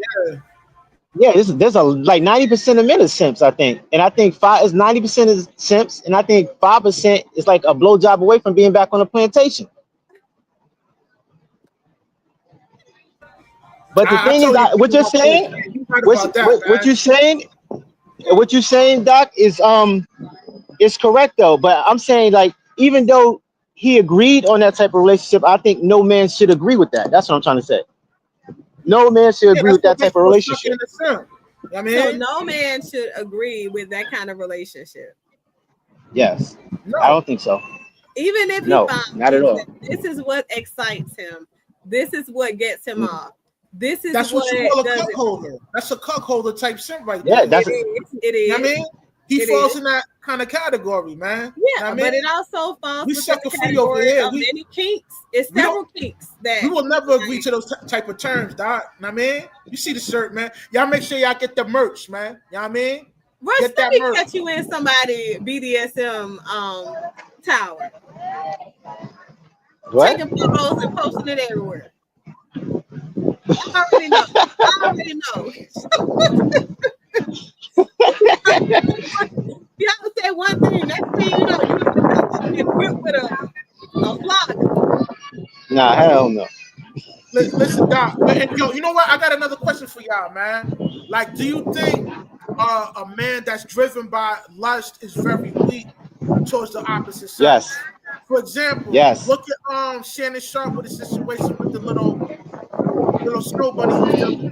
Yeah, there's a like 90% of men are simps, I think, and I think 90% is simps, and I think 5% is like a blowjob away from being back on a plantation. But the thing is, what you're saying, what you're saying, Doc, is correct though. But I'm saying, like, even though he agreed on that type of relationship, I think no man should agree with that. That's what I'm trying to say. No man should agree with that type of relationship.
I mean,
so no man should agree with that kind of relationship.
Yes. No. I don't think so.
Even if
not at all.
This is what excites him. This is what gets him off.
That's what you call a cuckolder. That's a cuckolder type simp right there.
Yeah,
it is.
I mean, he falls in that kind of category, man.
Yeah, but it also falls
in
the category of many kinks. It's several kinks that
we will never agree to those type of terms, Doc. I mean, you see the shirt, man. Y'all make sure y'all get the merch, man. You know what I mean?
Russ, let me catch you in somebody BDSM tower.
What?
Taking photos and posting it everywhere. I already know. You have to say one thing. Next thing you know, you get whipped with a flock.
Nah, hell no.
Listen, Doc. And you know what? I got another question for y'all, man. Like, do you think a man that's driven by lust is very weak towards the opposite sex?
Yes.
For example, look at Shannon Sharp with the situation with the little snow bunny.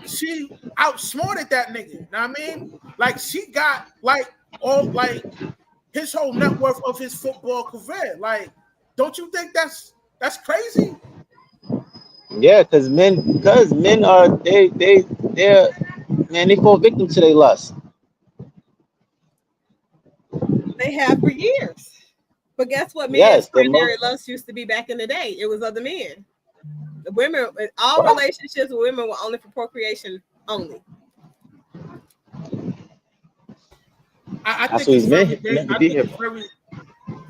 She outsmarted that nigga. Know what I mean? Like, she got his whole net worth of his football career. Like, don't you think that's crazy?
Yeah, because men are they they fall victim to their lust.
They have for years. But guess what? Men's
Yes,
primary lust used to be back in the day. It was other men. The women, all relationships with women were only for procreation only.
I think it's very,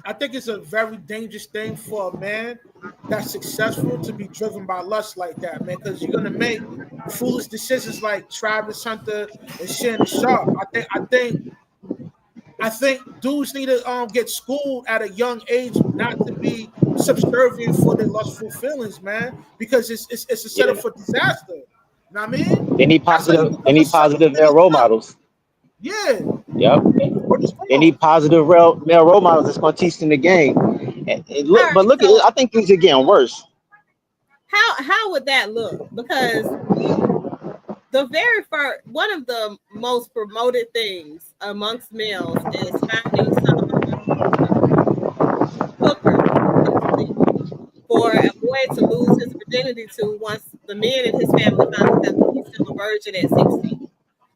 I think it's a very dangerous thing for a man that's successful to be driven by lust like that, man. Because you're gonna make foolish decisions like Travis Hunter and Shannon Sharp. I think dudes need to get schooled at a young age not to be subservient for their lustful feelings, man. Because it's a setup for disaster. You know what I mean?
They need positive male role models.
Yeah.
Yep. They need positive male role models that's going to teach them the game. And look,
Right,
but look,
so
I think things are getting worse.
how would that look? Because the very first, one of the most promoted things amongst males is finding some hooker for a boy to lose his virginity to once the men in his family found out that he's still a virgin at 16.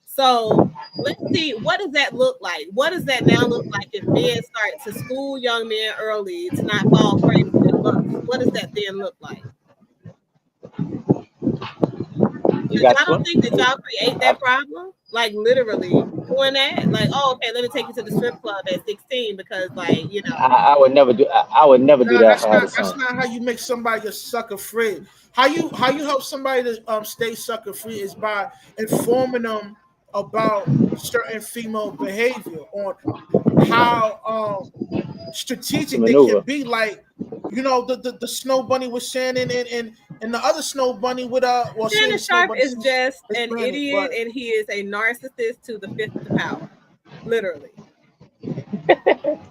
So let's see, what does that look like? What does that now look like if men start to school young men early to not fall prey to their lust? What does that then look like? Y'all don't think that y'all create that problem? Like literally doing that? Like, oh, okay, let me take you to the strip club at 16 because, like, you know.
I would never do. I would never do that.
That's not how you make somebody a sucker free. How you help somebody to stay sucker free is by informing them about certain female behavior, on how strategic they can be. Like, you know, the snow bunny with Shannon and the other snow bunny with
Shannon Sharp is just an idiot, and he is a narcissist to the fifth of the power. Literally.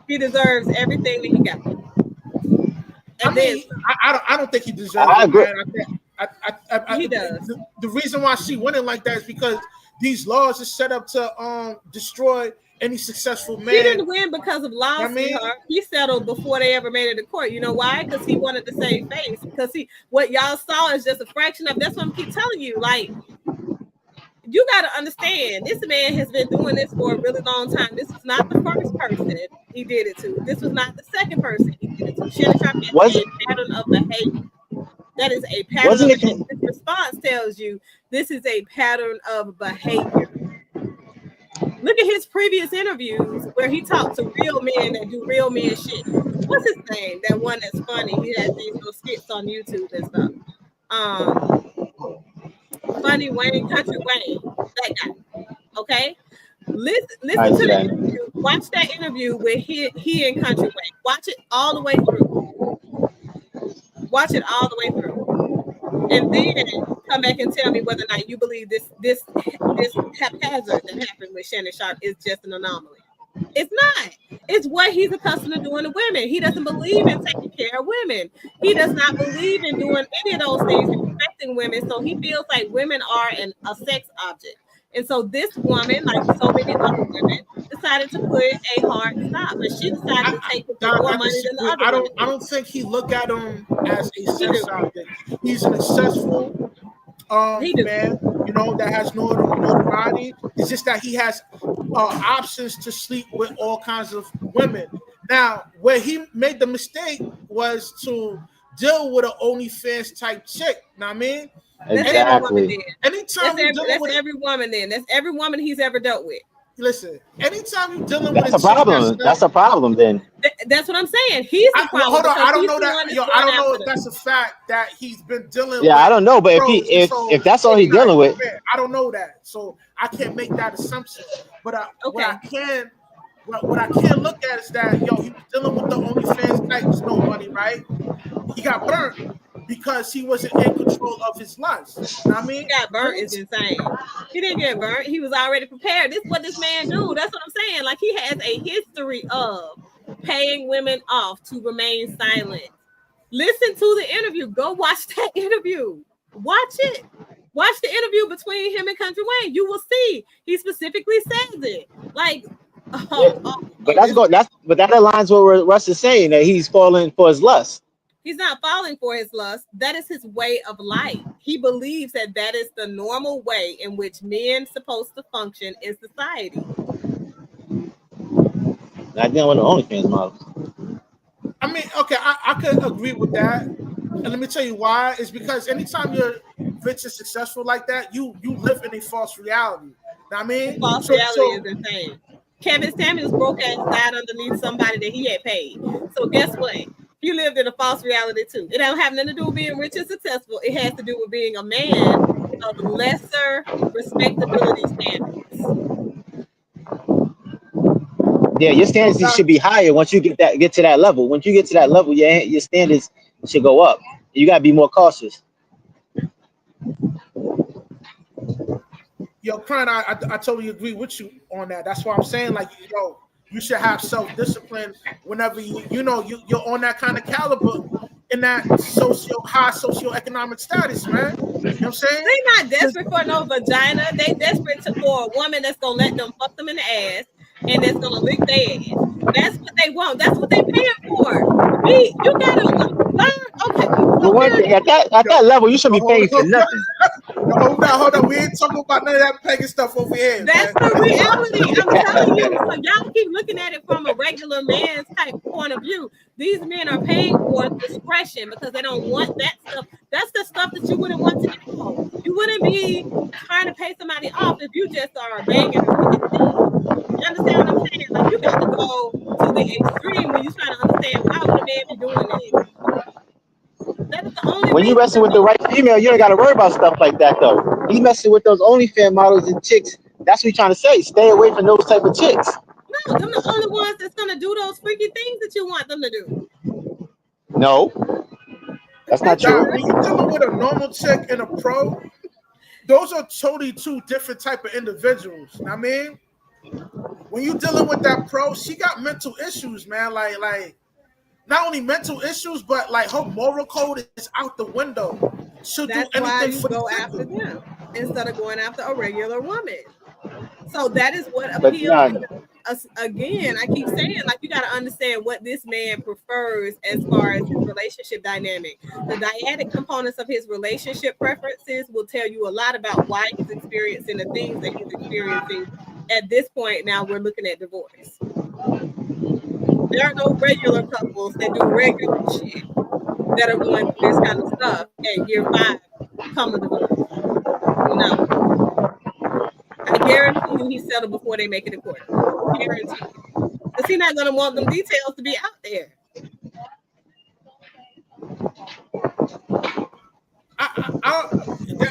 He deserves everything that he got.
I don't think he deserves it. He does. The reason why she winning like that is because these laws are set up to destroy any successful man.
He didn't win because of laws, sweetheart. He settled before they ever made it to court. You know why? Because he wanted to save face. Because what y'all saw is just a fraction of. That's what I'm keep telling you. Like, you got to understand, this man has been doing this for a really long time. This is not the first person he did it to. This was not the second person he did it to. Shannon Sharp is a pattern of behavior. That is a pattern of behavior. This response tells you this is a pattern of behavior. Look at his previous interviews where he talked to real men that do real men shit. What's his name? That one that's funny. He has these little skits on YouTube and stuff. Funny Wayne, Country Wayne, that guy. Okay, listen to that interview. Watch that interview with he and Country Wayne. Watch it all the way through. Watch it all the way through, and then come back and tell me whether or not you believe this haphazard that happened with Shannon Sharp is just an anomaly. It's not. It's what he's accustomed to doing to women. He doesn't believe in taking care of women. He does not believe in doing any of those things, respecting women. So he feels like women are a sex object. And so this woman, like so many other women, decided to put a hard stop. But she decided to take more money than the other women.
I don't think he look at him as a sex object. He's an successful man, you know, that has no notoriety. It's just that he has options to sleep with all kinds of women. Now, where he made the mistake was to deal with an OnlyFans type chick. Know what I mean?
Exactly.
Anytime
that's every woman then. That's every woman he's ever dealt with.
Listen, anytime you're dealing
with a problem, that's a problem then.
That's what I'm saying. He's the problem.
Hold on, I don't know that. I don't know if that's a fact that he's been dealing with.
Yeah, I don't know, but if that's all he's dealing with,
I don't know that, so I can't make that assumption. But what I can look at is that he was dealing with the OnlyFans type snow money, right? He got burnt because he wasn't in control of his lust. You know what I mean?
He got burnt is insane. He didn't get burnt. He was already prepared. This is what this man do. That's what I'm saying. Like, he has a history of paying women off to remain silent. Listen to the interview. Go watch that interview. Watch it. Watch the interview between him and Country Wayne. You will see. He specifically says it. Like,
but that aligns with what Russ is saying, that he's falling for his lust.
He's not falling for his lust. That is his way of life. He believes that that is the normal way in which men supposed to function in society.
Not dealing with the OnlyFans models.
I mean, okay, I could agree with that. And let me tell you why. It's because anytime you're rich and successful like that, you live in a false reality. Know what I mean?
False reality is insane. Kevin Samuels broke ass died underneath somebody that he had paid. So guess what? You lived in a false reality too. It don't have nothing to do with being rich and successful. It has to do with being a man of lesser respectability standards.
Yeah, your standards should be higher once you get to that level. Once you get to that level, your standards should go up. You gotta be more cautious.
Yo, Crown, I totally agree with you on that. That's why I'm saying, like, you should have self-discipline whenever you're on that kind of caliber in that high socioeconomic status, man. You know what I'm saying?
They're not desperate for no vagina. They desperate for a woman that's gonna let them fuck them in the ass and that's gonna lick their ass. That's what they want. That's what they paying for. You gotta learn. Okay.
But one thing, at that level, you should be paying for nothing.
Hold on. We ain't talking about none of that pagan stuff over here.
That's the reality. I'm telling you. So y'all keep looking at it from a regular man's type point of view. These men are paying for discretion because they don't want that stuff. That's the stuff that you wouldn't want to do. You wouldn't be trying to pay somebody off if you just are banging. You understand what I'm saying? Like, you got to go to the extreme when you're trying to understand why would a man be doing this. That is the only
when you messing with the right female, you ain't got to worry about stuff like that, though. You messing with those OnlyFans models and chicks. That's what you're trying to say. Stay away from those type of chicks.
No, them the only ones that's gonna do those freaky things that you want them to do.
No, that's not true.
When you're dealing with a normal chick and a pro, those are totally two different type of individuals. I mean, when you're dealing with that pro, she got mental issues, man. Like not only mental issues, but like her moral code is out the window. She'll
That's
do anything
why you
for
go
the
after them instead of going after a regular woman. So that is what appeals to us. Again, I keep saying, like, you got to understand what this man prefers as far as his relationship dynamic. The dyadic components of his relationship preferences will tell you a lot about why he's experiencing the things that he's experiencing. At this point, now we're looking at divorce. There are no regular couples that do regular shit that are going through this kind of stuff at year 5 come to divorce. No. I guarantee you he settled before they make it to court. Guarantee you. Because he's not going to want them details to be out there.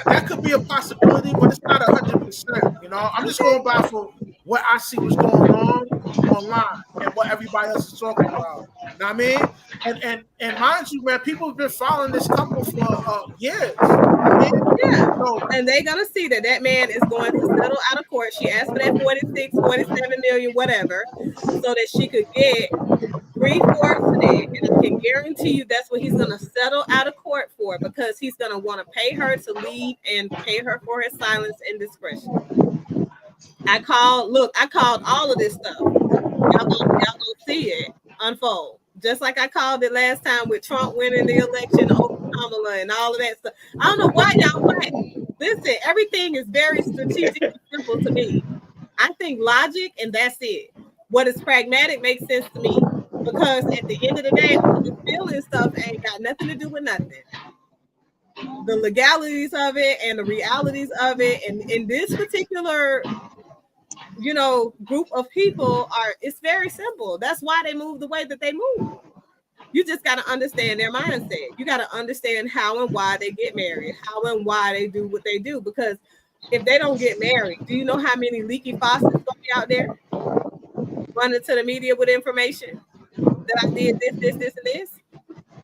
That could be a possibility, but it's not 100%. I'm just going by for what I see was going on online and what everybody else is talking about. You know what I mean? And mind you, man, people have been following this couple for years.
Yeah. And they're going to see that man is going to settle out of court. She asked for that 46, 47 million, whatever, so that she could get 3/4 of it. And I can guarantee you that's what he's going to settle out of court for, because he's going to want to pay her to leave and pay her for her silence and discretion. I called all of this stuff. Y'all gonna see it unfold. Just like I called it last time with Trump winning the election over Kamala and all of that stuff. I don't know why y'all fighting. Listen, everything is very strategic and simple to me. I think logic, and that's it. What is pragmatic makes sense to me, because at the end of the day, all the feeling stuff ain't got nothing to do with nothing. The legalities of it and the realities of it, and in this particular group of people, it's very simple. That's why they move the way that they move. You just got to understand their mindset. You got to understand how and why they get married, how and why they do what they do. Because if they don't get married, do you know how many leaky faucets gonna be out there running to the media with information that I did this, and this?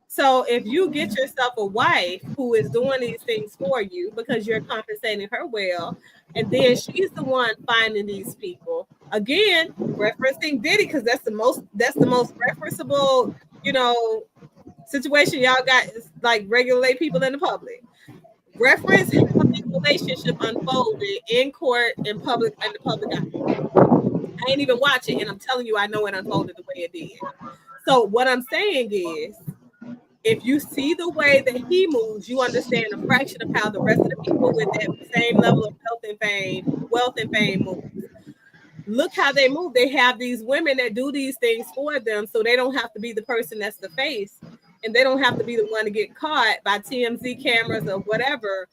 So if you get yourself a wife who is doing these things for you because you're compensating her well, and then she's the one finding these people, again, referencing Diddy, because that's the most referenceable, situation y'all got, is like regulate people in the public. Reference how this relationship unfolded in court, in the public eye. I ain't even watching, and I'm telling you, I know it unfolded the way it did. So what I'm saying is, If you see the way that he moves, you understand a fraction of how the rest of the people with that same level of wealth and fame move. Look how they move. They have these women that do these things for them, so they don't have to be the person that's the face, and they don't have to be the one to get caught by TMZ cameras or whatever,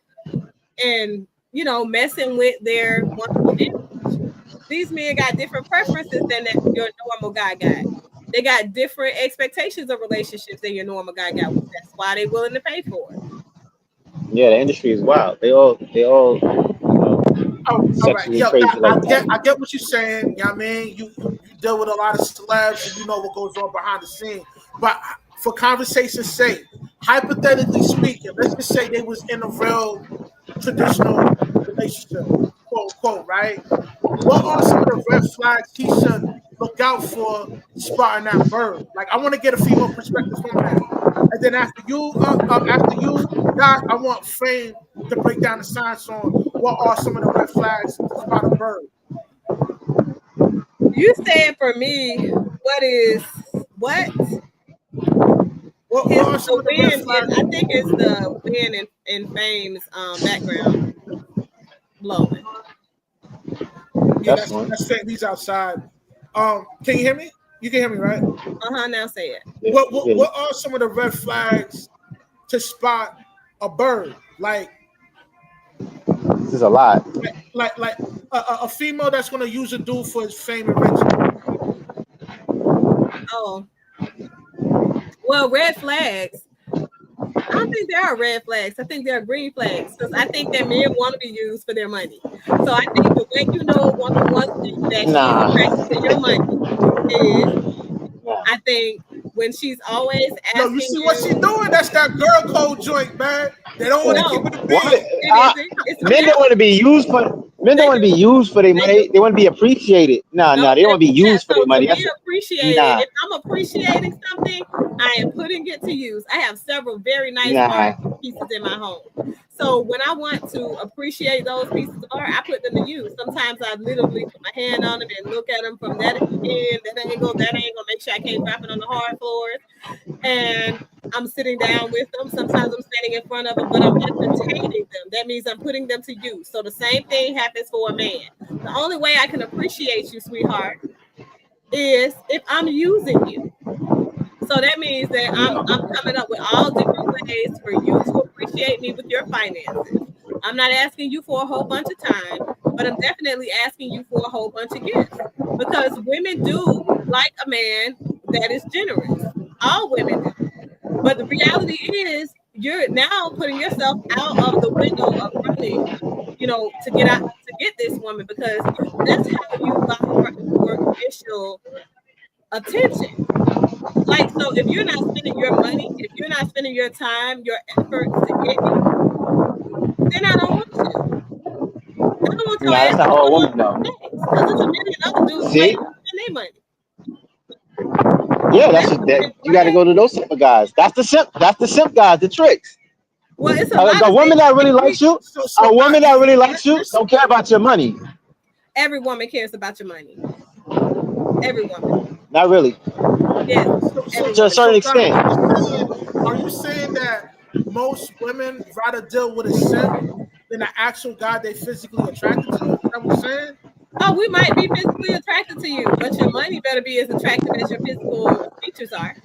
and messing with their wonderful image. These men got different preferences than that your normal guy got. They got different expectations of relationships than your normal guy got. That's why they're willing to pay for it.
Yeah, the industry is wild. They all
Oh, all right.
sexually
Yo,
crazy like that.
I get what you're saying. You know what I mean? You deal with a lot of celebs and you know what goes on behind the scene. But for conversation's sake, hypothetically speaking, let's just say they was in a real traditional relationship, quote unquote, right? What are some of the red flags he should look out for spotting that bird? Like, I want to get a female perspective from that. And then after you, Doc, I want Fame to break down the science on what are some of the red flags to spot a bird.
You said for me, what?
What are some
The
of the red
win,
flags?
I think it's the win in Fame's background blowing.
Yeah,
That's one.
that's Fame. He's outside. Can you hear me? You can hear me, right?
Now say it.
Yeah,
What are some of the red flags to spot a bird? Like
this is a lot.
a female that's going to use a dude for his fame and riches.
Oh, well, red flags. I don't think there are red flags. I think there are green flags because I think that men want to be used for their money. So I think the way you know a woman wants that she's attracted to your money is, I think, when she's always asking.
Yo, you see what she's doing? That's that girl code joint, man. They don't want to keep it a beat.
Men don't want to be used for. Men don't want to be used for their money. They want to be appreciated. No, they don't want to be used for their money.
To be appreciated. If I'm appreciating something, I am putting it to use. I have several very nice art pieces in my home. So when I want to appreciate those pieces of art, I put them to use. Sometimes I literally put my hand on them and look at them from that end, that angle, make sure I can't drop it on the hard floors. And I'm sitting down with them. Sometimes I'm standing in front of them, but I'm entertaining them. That means I'm putting them to use. So the same thing happens for a man. The only way I can appreciate you, sweetheart, is if I'm using you. So that means that I'm coming up with all different ways for you to appreciate me with your finances. I'm not asking you for a whole bunch of time, but I'm definitely asking you for a whole bunch of gifts. Because women do like a man that is generous. All women do. But the reality is you're now putting yourself out of the window of running, to get this woman, because that's how you buy her initial attention. Like, so if you're not spending your money, if you're not spending your time, your effort to get me, then I don't want you. I don't want your ass.
That's not all women know.
Because there's a million other dudes waiting to spend their money.
Yeah, you got to go to those type of guys. That's the simp. That's the simp guys. The tricks.
Well, it's
a woman that really likes you. A woman that really likes you don't care about your money.
Every woman cares about your money. Every woman.
Not really.
Yeah.
To a certain extent.
Are you saying that most women rather deal with a simp than an actual guy they physically attracted to? Is that what you're saying?
Oh, we might be physically attracted to you, but your money better be as attractive as your physical features are.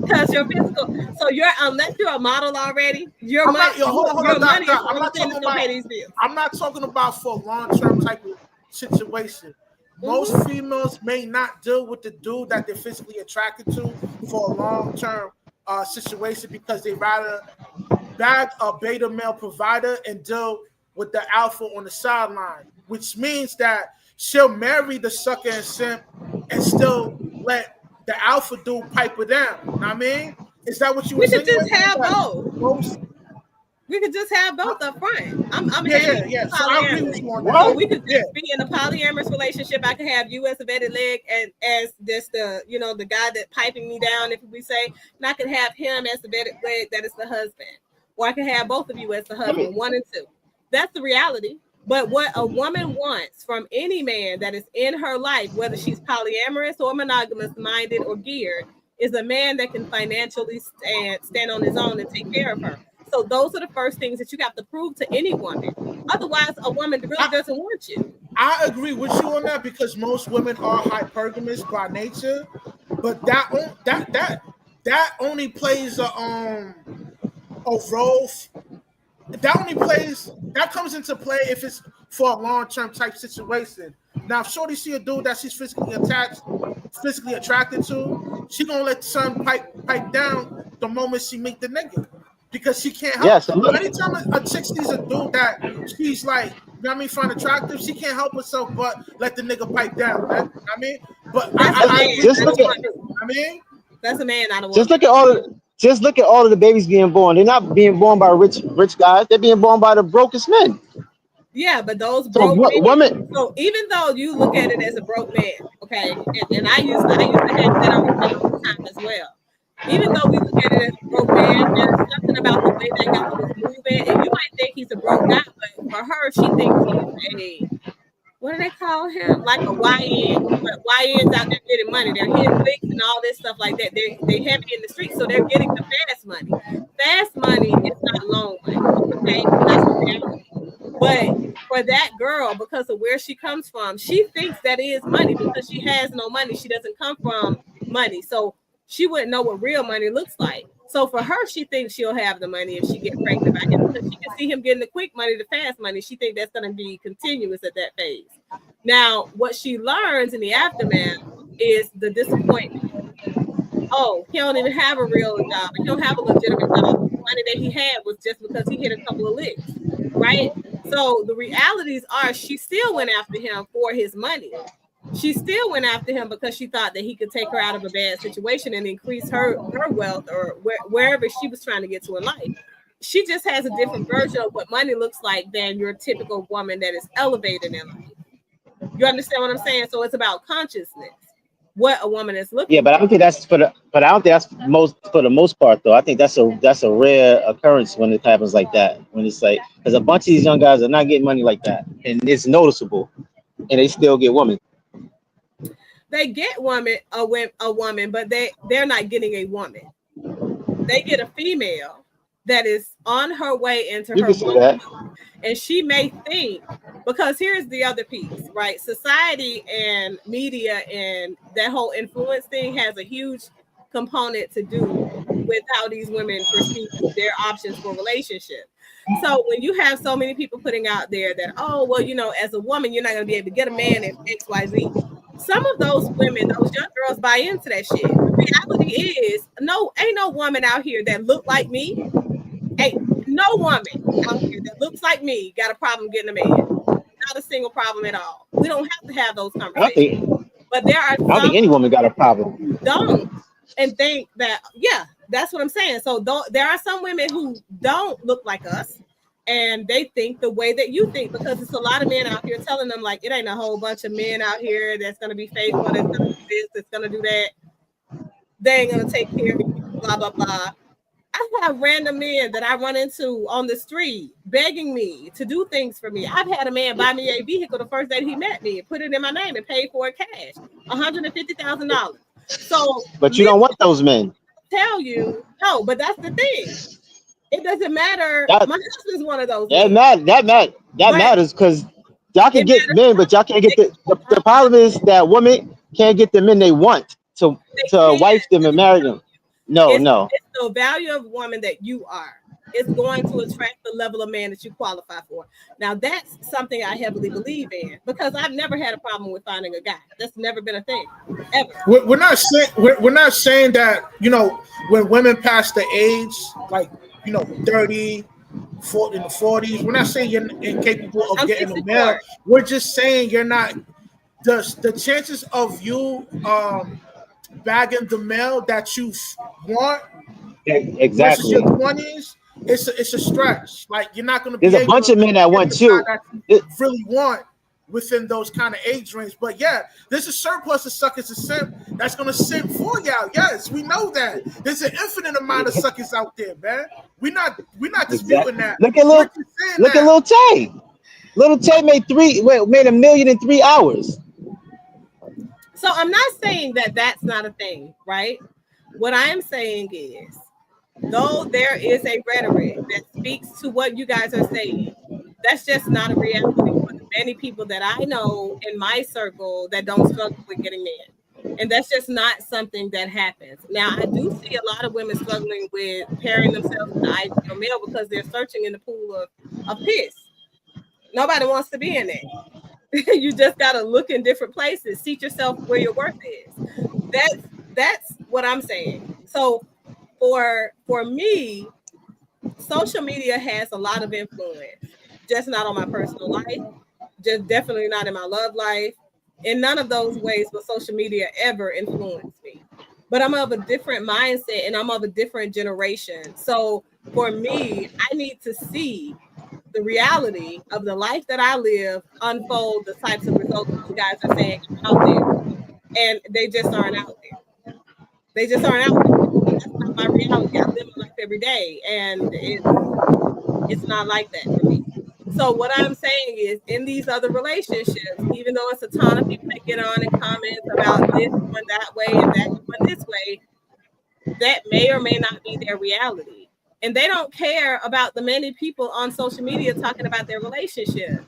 Because your physical, so unless you're a model already, I'm not
talking about for a long-term type of situation. Most females may not deal with the dude that they're physically attracted to for a long-term situation because they rather bag a beta male provider and deal with the alpha on the sideline, which means that she'll marry the sucker and simp and still let the alpha dude pipe her down. You know what I mean? Is that what you were saying?
We could just have both. We could just have both up front.
Yeah. So I agree with you on that.
So we could just be in a polyamorous relationship. I could have you as a vetted leg and as this the guy that piping me down, if we say, and I could have him as the vetted leg that is the husband. Or I could have both of you as the husband, 1 and 2. That's the reality. But what a woman wants from any man that is in her life, whether she's polyamorous or monogamous minded or geared, is a man that can financially stand on his own and take care of her. So those are the first things that you have to prove to any woman. Otherwise, a woman really doesn't want you.
I agree with you on that because most women are hypergamous by nature, but that only plays a role. That comes into play if it's for a long-term type situation. Now, if Shorty see a dude that she's physically attracted to, she gonna let the sun pipe down the moment she meet the nigga because she can't help.
Yes,
Anytime a chick sees a dude that she's like, you know what I mean, find attractive, she can't help herself but let the nigga pipe down. Man. I mean, but
that's a man, not a woman.
Just look at all of the babies being born. They're not being born by rich guys. They're being born by the brokest men.
Yeah, but those broke men. So even though you look at it as a broke man, okay, and I used to have that all the time as well. Even though we look at it as a broke man, there's something about the way that guy was moving, and you might think he's a broke guy, but for her, she thinks he's what do they call him? Like a YN. But YNs out there getting money. They're hitting licks and all this stuff like that. They heavy in the streets, so they're getting the fast money. Fast money is not loan money. Okay, that's the reality. But for that girl, because of where she comes from, she thinks that is money because she has no money. She doesn't come from money, so she wouldn't know what real money looks like. So for her, she thinks she'll have the money if she gets pregnant by him because she can see him getting the quick money, the fast money. She thinks that's going to be continuous at that phase. Now, what she learns in the aftermath is the disappointment. Oh, he don't even have a real job. He don't have a legitimate job. The money that he had was just because he hit a couple of licks, right? So the realities are she still went after him for his money. She still went after him because she thought that he could take her out of a bad situation and increase her wealth or wherever she was trying to get to in life. She just has a different version of what money looks like than your typical woman that is elevated in life. You understand what I'm saying? So it's about consciousness, what a woman is looking.
Yeah, but I don't think that's for the most part though. I think that's a rare occurrence when it happens like that. When it's like because a bunch of these young guys are not getting money like that, and it's noticeable, and they still get women.
They get a woman, but they're not getting a woman. They get a female that is on her way into her womanhood. And she may think, because here's the other piece, right? Society and media and that whole influence thing has a huge component to do with how these women perceive their options for relationships. So when you have so many people putting out there that, oh, well, you know, as a woman, you're not going to be able to get a man in XYZ. Some of those women, those young girls buy into that shit. The reality is, ain't no woman out here that look like me. Ain't no woman out here that looks like me got a problem getting a man. Not a single problem at all. We don't have to have those conversations. But there are
I don't think any woman got a problem.
Who don't and think that, yeah, that's what I'm saying. So there are some women who don't look like us. And they think the way that you think, because it's a lot of men out here telling them like it ain't a whole bunch of men out here that's gonna be faithful, that's gonna do this, that's gonna do that. They ain't gonna take care of you, blah blah blah. I have random men that I run into on the street begging me to do things for me. I've had a man buy me a vehicle the first day he met me and put it in my name and paid for it cash, $150,000. So,
but you don't want those men.
Tell you no, but that's the thing. It doesn't matter. My husband's one of those. That
matters because y'all can get men, but y'all can't get the problem is that women can't get the men they want to wife them and marry them. No.
It's the value of woman that you are. It's going to attract the level of man that you qualify for. Now that's something I heavily believe in because I've never had a problem with finding a guy. That's never been a thing ever.
We're not saying that, you know, when women pass the age like, you know, 30, 40 in the 40s. We're not saying you're incapable of getting a male. We're just saying you're not. The chances of you bagging the male that you want versus your 20s, it's a stretch. Like you're not going to be.
There's a bunch of men that want you.
Really want within those kind of age range. But yeah, there's a surplus of suckers and simp that's gonna simp for y'all. Yes, we know that. There's an infinite amount of suckers out there, man. We're not disputing that.
Look at Lil Tay. Lil Tay made $1 million in 3 hours.
So I'm not saying that that's not a thing, right? What I am saying is, though there is a rhetoric that speaks to what you guys are saying, that's just not a reality for the many people that I know in my circle that don't struggle with getting men. And that's just not something that happens. Now, I do see a lot of women struggling with pairing themselves with the ideal male because they're searching in the pool of piss. Nobody wants to be in it. You just got to look in different places, seat yourself where your worth is. That's what I'm saying. So for me, social media has a lot of influence, just not on my personal life, just definitely not in my love life. In none of those ways will social media ever influence me. But I'm of a different mindset and I'm of a different generation. So for me, I need to see the reality of the life that I live unfold the types of results that you guys are saying out there. And they just aren't out there. They just aren't out there. That's not my reality. I live my life every day, and it's not like that for me. So what I'm saying is, in these other relationships, even though it's a ton of people that get on and comment about this going that way and that going this way, that may or may not be their reality. And they don't care about the many people on social media talking about their relationship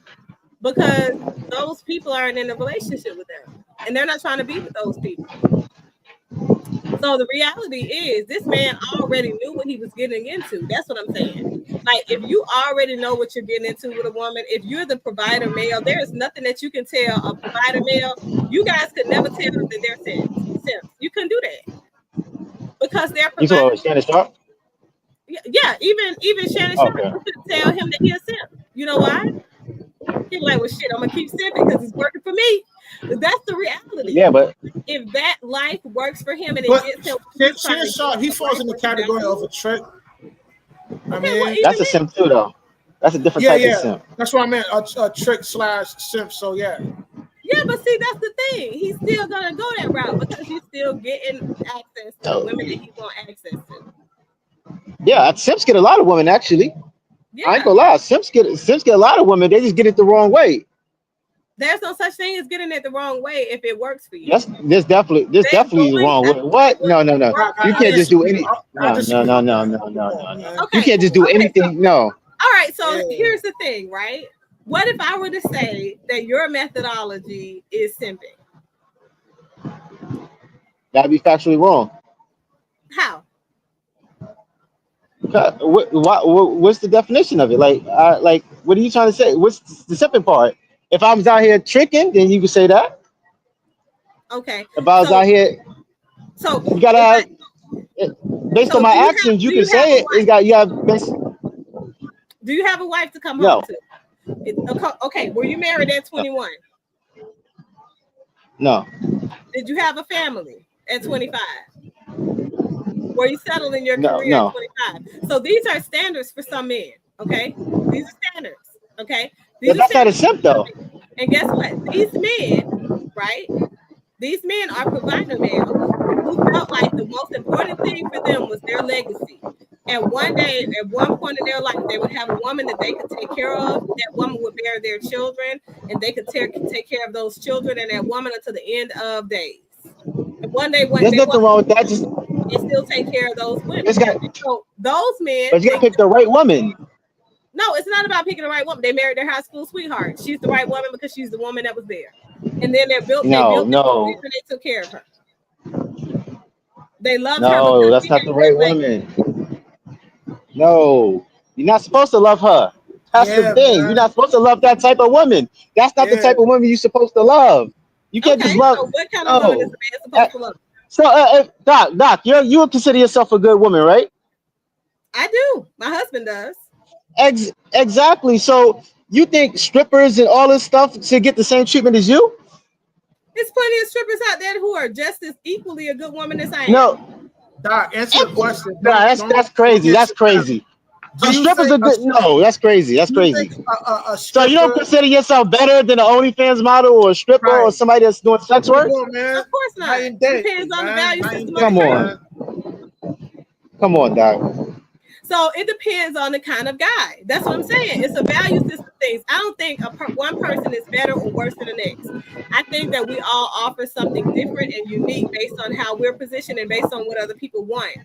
because those people aren't in a relationship with them and they're not trying to be with those people. So the reality is this man already knew what he was getting into. That's what I'm saying. Like, if you already know what you're getting into with a woman, if you're the provider male, there is nothing that you can tell a provider male. You guys could never tell them that they're simps. You couldn't do that because they're providing.
You Shannon Sharp?
Yeah, even Shannon Sharp, you couldn't tell him that he's a simp. You know why? He's like, well, shit, I'm gonna keep simping because it's working for me. That's the reality.
Yeah, but
if that life works for him and it gets him,
Shannon Sharp, he falls in the category of a trick. I mean,
that's a simp too, though. That's a different type of simp.
That's what I meant. A trick / simp. So yeah.
Yeah, but see, that's the thing. He's still gonna go that route because he's still getting access to women that he want access to.
Yeah, simps get a lot of women actually. Yeah. I ain't gonna lie. Simps get a lot of women. They just get it the wrong way.
There's no such thing as getting it the wrong way if it works for you.
Yes, there's definitely the wrong way. What? No. You can't just do anything. No.
Okay.
You can't just do anything. No.
All right. So here's the thing, right? What if I were to say that your methodology is simping?
That'd be factually wrong.
How?
What's the definition of it? Like, what are you trying to say? What's the simping part? If I was out here tricking, then you could say that.
Okay.
If I was out here,
so
you gotta based on my actions, you can say it.
Do you have a wife to come home to? Okay. Were you married at 21?
No.
Did you have a family at 25? Were you settled in your career at 25? So these are standards for some men. Okay. These are standards. Okay.
That's not a simp though.
And guess what? These men, right? These men are provider males who felt like the most important thing for them was their legacy. And one day, at one point in their life, they would have a woman that they could take care of. That woman would bear their children, and they could take care of those children and that woman until the end of days. And one day,
there's nothing wrong with that.
And still take care of those women. So those men,
but you gotta pick the right woman.
No, it's not about picking the right woman. They married their high school sweetheart. She's the right woman because she's the woman that was there. And then they built and they took care of her. They loved her.
No, that's not the right woman. No, you're not supposed to love her. That's the thing. Man. You're not supposed to love that type of woman. That's not the type of woman you're supposed to love. You can't just love.
So what kind of woman is a man supposed to love?
So, Doc, you would consider yourself a good woman, right?
I do. My husband does.
Exactly. So you think strippers and all this stuff should get the same treatment as you?
There's plenty of strippers out there who are just as equally a good woman as I am.
No.
Doc, answer the question.
That's crazy. That's crazy. Strippers are good. No, that's crazy. That's crazy. So you don't consider yourself better than an OnlyFans model or a stripper or somebody that's doing sex work?
Of course not. It depends on the value system.
Come on, Doc.
So So it depends on the kind of guy. That's what I'm saying. It's a value system things. I don't think one person is better or worse than the next. I think that we all offer something different and unique based on how we're positioned and based on what other people want.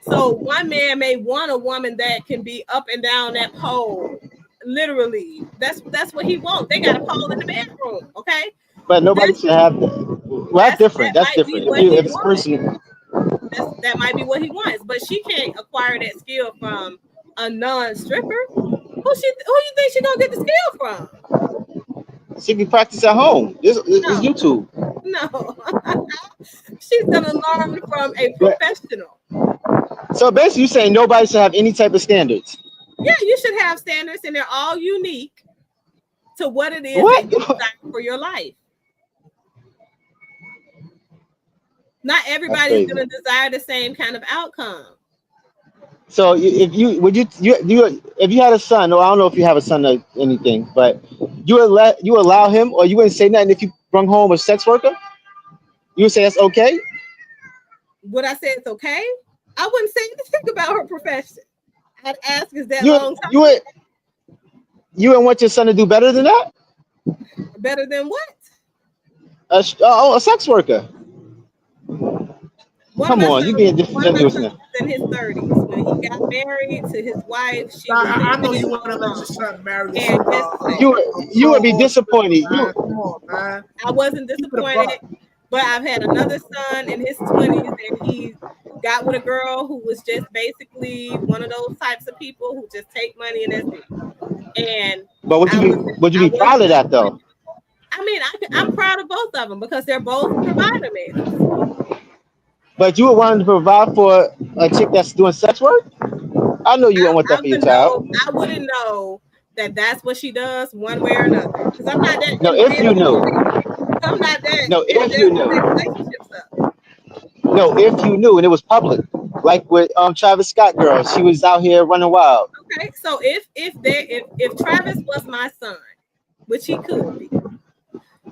So one man may want a woman that can be up and down that pole. Literally, that's what he wants. They got a pole in the bedroom, okay?
But nobody should have that. Well, that's different. That's different. If it's person,
that might be what he wants, but she can't acquire that skill from a non-stripper. Who you think she gonna get the skill from?
She can practice at home. It's YouTube.
No, she's gonna learn from a professional.
So basically, you're saying nobody should have any type of standards.
Yeah, you should have standards, and they're all unique to what it is that you desire for your life. Not everybody's going to desire the same kind of outcome.
So if you had a son, or I don't know if you have a son or anything, but you allow him, or you wouldn't say nothing if you brought home a sex worker? You would say that's okay?
Would I say it's okay? I wouldn't say anything about her profession. I'd ask, is that long time? You wouldn't want your son to do better than that? Better than what?
A sex worker. Come on, you being disingenuous now.
In his 30s, when he got married to his wife,
I know you want to let your son marry.
You would be disappointed.
Come on, man.
I wasn't disappointed, but I've had another son in his 20s, and he got with a girl who was just basically one of those types of people who just take money and that's it.
But would you be proud of that though?
I mean, I'm proud of both of them because they're both provider men.
But you would want to provide for a chick that's doing sex work? I know you don't want that for your child.
I wouldn't know that that's what she does one way or another. Because I'm not that.
No, if you knew.
I'm not that.
No, if you knew. No, if you knew and it was public. Like with Travis Scott girl. She was out here running wild.
Okay, so if Travis was my son, which he could be,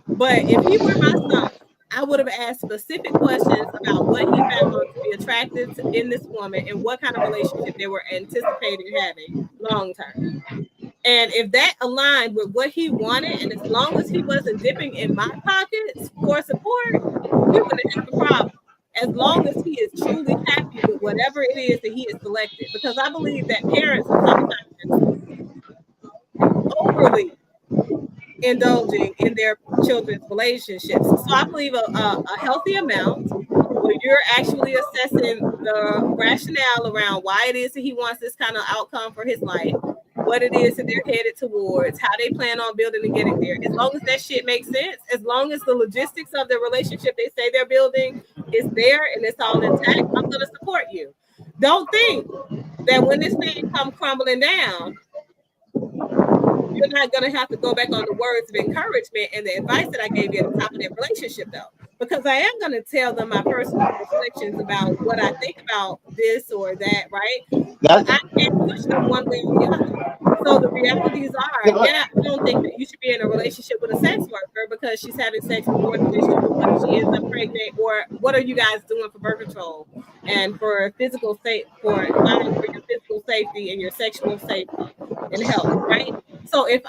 but if he were my son, I would have asked specific questions about what he found to be attractive in this woman and what kind of relationship they were anticipating having long term. And if that aligned with what he wanted, and as long as he wasn't dipping in my pockets for support, we wouldn't have a problem. As long as he is truly happy with whatever it is that he has selected. Because I believe that parents are sometimes overly indulging in their children's relationships. So I believe a healthy amount where you're actually assessing the rationale around why it is that he wants this kind of outcome for his life, what it is that they're headed towards, how they plan on building and getting there. As long as that shit makes sense, as long as the logistics of the relationship they say they're building is there and it's all intact, I'm going to support you. Don't think that when this thing comes crumbling down, you're not going to have to go back on the words of encouragement and the advice that I gave you at the top of that relationship, though, because I am going to tell them my personal reflections about what I think about this or that, right? But I can't push them one way or the other. So the realities are, I don't think that you should be in a relationship with a sex worker because she's having sex with more than she when she ends up pregnant, or what are you guys doing for birth control and for physical safety, for your physical safety and your sexual safety and health, right? So if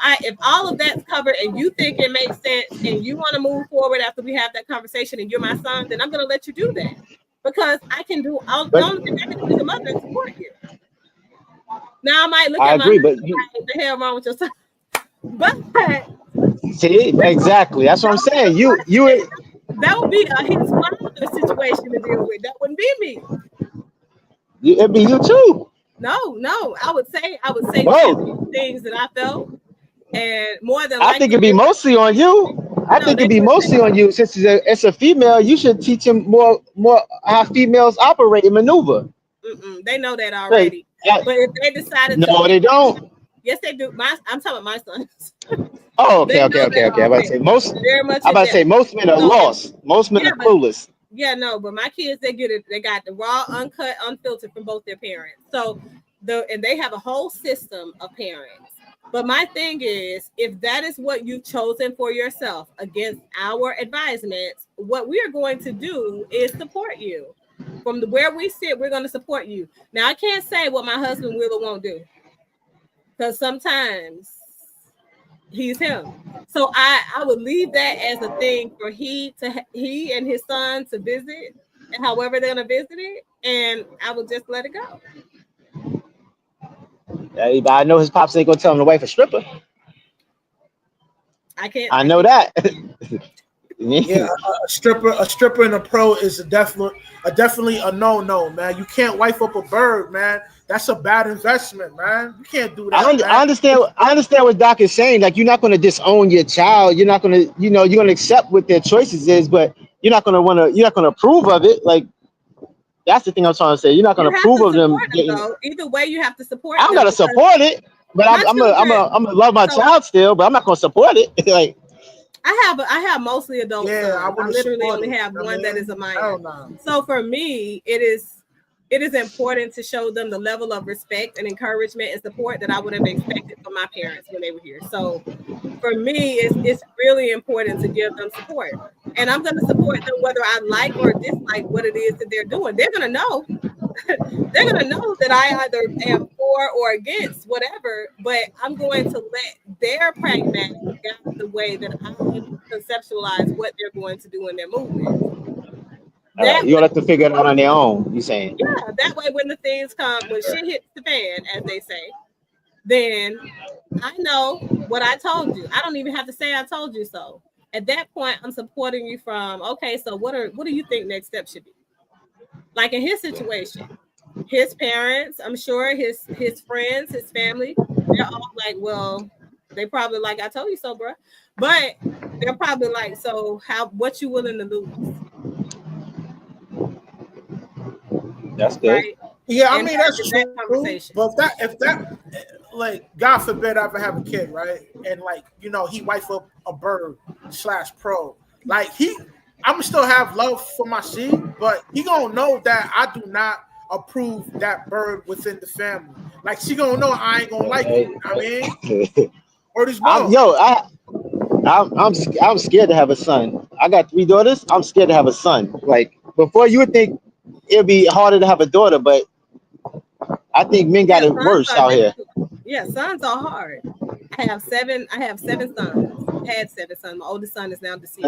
all of that's covered and you think it makes sense and you want to move forward after we have that conversation and you're my son, then I'm going to let you do that because I can do all the only thing I can do as a mother is support you. Now I might look at my what the hell wrong with your son? But
see, exactly. That's what I'm saying. You
that would be his father situation to deal with. That wouldn't be me.
It'd be you too.
No. I would say things that I felt, and more than
I think it'd be mostly on you. I think it'd be mostly on you. Since it's a female, you should teach him more how females operate and maneuver.
They know that already. But if they decided
they don't.
Yes, they do. I'm talking about my sons.
Oh, okay. I'm about to say most. Most men are lost. Most men are clueless.
Yeah, no, but my kids, they get it. They got the raw, uncut, unfiltered from both their parents. So and they have a whole system of parents. But my thing is, if that is what you've chosen for yourself against our advisements, what we are going to do is support you. from where we sit, we're going to support you. Now, I can't say what my husband will or won't do, because sometimes he's him. So I would leave that as a thing for he and his son to visit, and however they're going to visit it, and I would just let it go.
Yeah, but I know his pops ain't gonna tell him to wife a stripper. I know that.
Yeah, a stripper and a pro is definitely a no, man. You can't wife up a bird, man. That's a bad investment, man. You can't do that.
I understand what Doc is saying. Like, you're not gonna disown your child. You're not gonna, you're gonna accept what their choices is, but you're not gonna approve of it. Like, that's the thing I'm trying to say. You're not gonna approve of them.
Either way, you have to support.
I'm gonna support it, but I'm gonna love my child still, but I'm not gonna support it. Like,
I have mostly adult sons. I literally only have one that is a minor. So for me, it is important to show them the level of respect and encouragement and support that I would have expected from my parents when they were here. So for me, it's really important to give them support. And I'm going to support them whether I like or dislike what it is that they're doing. They're going to know. They're going to know that I either am for or against whatever, but I'm going to let their pragmatic guide the way that I conceptualize what they're going to do in their movement.
You'll have to figure it out on their own, you saying?
Yeah, that way when the things come, when shit hits the fan, as they say, then I know what I told you. I don't even have to say I told you so. At that point, I'm supporting you from, okay, so what do you think next step should be? Like in his situation, his parents, I'm sure his friends, his family, they're all like, well, they probably like, I told you so, bro. But they're probably like, so what you willing to lose?
That's good.
Right?
Yeah, I mean, that's true. But if that, like, God forbid I ever have a kid, right? And like, he wife up a bird /pro. Like, I'm still have love for my seed, but he gonna know that I do not approve that bird within the family. Like, she gonna know I ain't gonna like it. I mean, or this
I'm scared to have a son. I got 3 daughters. I'm scared to have a son. Like, before, you would think it'd be harder to have a daughter, but I think men got it worse out here.
Yeah, sons are hard. I have 7 sons. I had 7 sons. My oldest son is now deceased.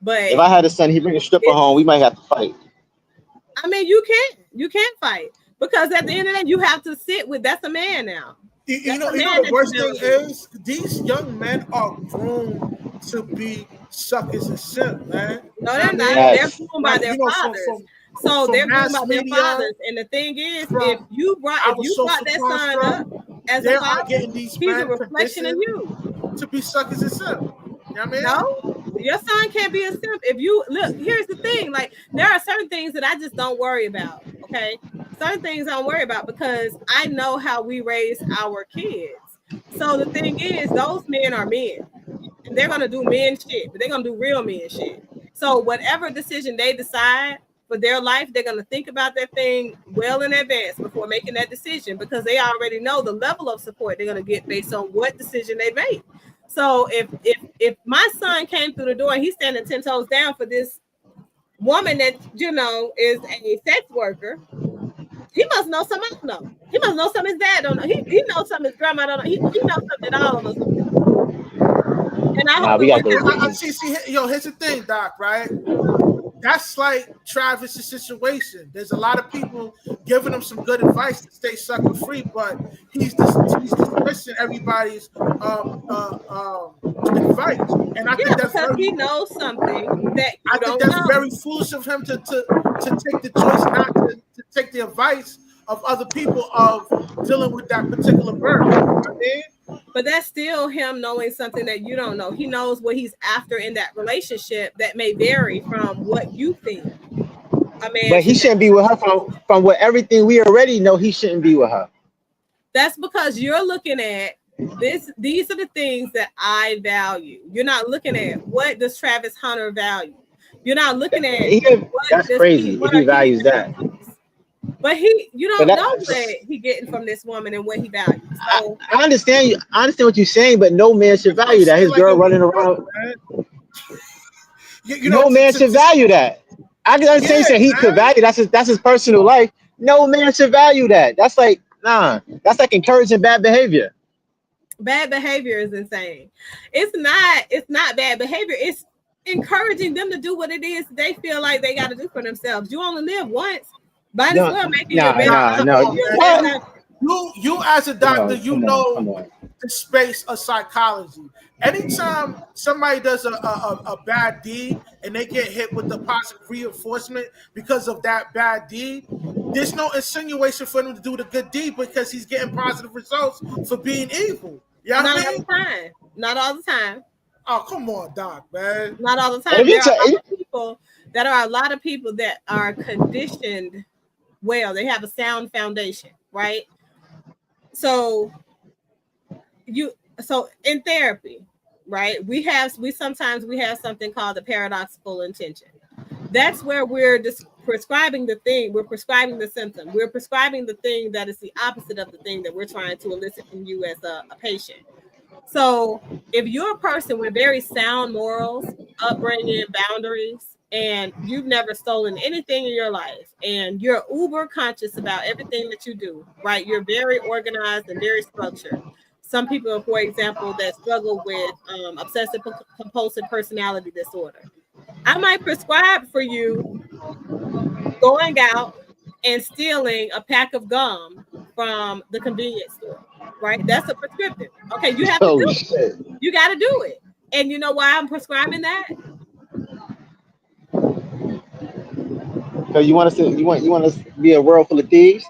But
if I had a son, he'd bring a stripper home. We might have to fight.
I mean, you can't fight, because at the end of the day, you have to sit with. That's a man now.
You know the worst thing is, these young men are grown to be suckers and simp, man.
No, they're not. Yes. They're grown by their fathers. So they're grown by their fathers. And the thing is, if you brought that son up as a father, he's a reflection of you.
To be suckers and simp. You know what I mean?
No, your son can't be a simp. If you look, here's the thing: like, there are certain things that I just don't worry about. Okay, certain things I don't worry about because I know how we raise our kids. So the thing is, those men are men, and they're gonna do men shit, but they're gonna do real men shit. So whatever decision they decide for their life, they're gonna think about that thing well in advance before making that decision, because they already know the level of support they're gonna get based on what decision they make. So if my son came through the door and he's standing 10 toes down for this woman that is a sex worker, he must know something I don't know. He must know something his dad don't know. He knows something his grandma don't know. He knows something that all of us know. And I hope
see, here's the thing, Doc, right? That's like Travis's situation. There's a lot of people giving him some good advice to stay sucker free, but he's dismissing everybody's advice. And I think that's
he knows something that you don't know.
I think that's very foolish of him to take the choice not to take the advice of other people of dealing with that particular bird. You know what I mean?
But that's still him knowing something that you don't know. He knows what he's after in that relationship that may vary from what you think.
But he shouldn't be with her from what everything we already know. He shouldn't be with her.
That's because you're looking at this. These are the things that I value. You're not looking at what does Travis Hunter value. You're not looking at
that's crazy if he values that.
But you don't know that he getting from this woman and what he values. So,
I understand you. I understand what you're saying, but no man should value that. His girl running around. No man should value that. I can
Yeah,
understand saying he could
man.
value that's his personal life. No man should value that. That's like nah. That's like encouraging bad behavior.
Bad behavior is insane. It's not bad behavior. It's encouraging them to do what it is they feel like they got to do for themselves. You only live once. Might as
No,
well make it your
nah,
best.
Nah,
nah,
come
no.
on,
You
man.
live
What?
that.
You as a doctor, you know
Come on.
the space of psychology. Anytime somebody does a bad deed and they get hit with the positive reinforcement because of that bad deed, there's no insinuation for him to do the good deed because he's getting positive results for being evil. You know what I
Not all
mean?
the time. Not all the time.
Oh, come on, Doc, man.
Not all the
And if
time.
you
There are a
tell,
lot of people that are conditioned well. They have a sound foundation, right? So you so in therapy, right? We sometimes have something called the paradoxical intention. That's where we're just prescribing the thing, we're prescribing the symptom, we're prescribing the thing that is the opposite of the thing that we're trying to elicit from you as a patient. So if you're a person with very sound morals, upbringing, boundaries, and you've never stolen anything in your life, and you're uber conscious about everything that you do, right? You're very organized and very structured. Some people, for example, that struggle with obsessive compulsive personality disorder, I might prescribe for you going out and stealing a pack of gum from the convenience store, right? That's a prescriptive. Okay, you have to
oh
do it.
shit.
You got to do it. And you know why I'm prescribing that?
So you want us to be a world full of thieves?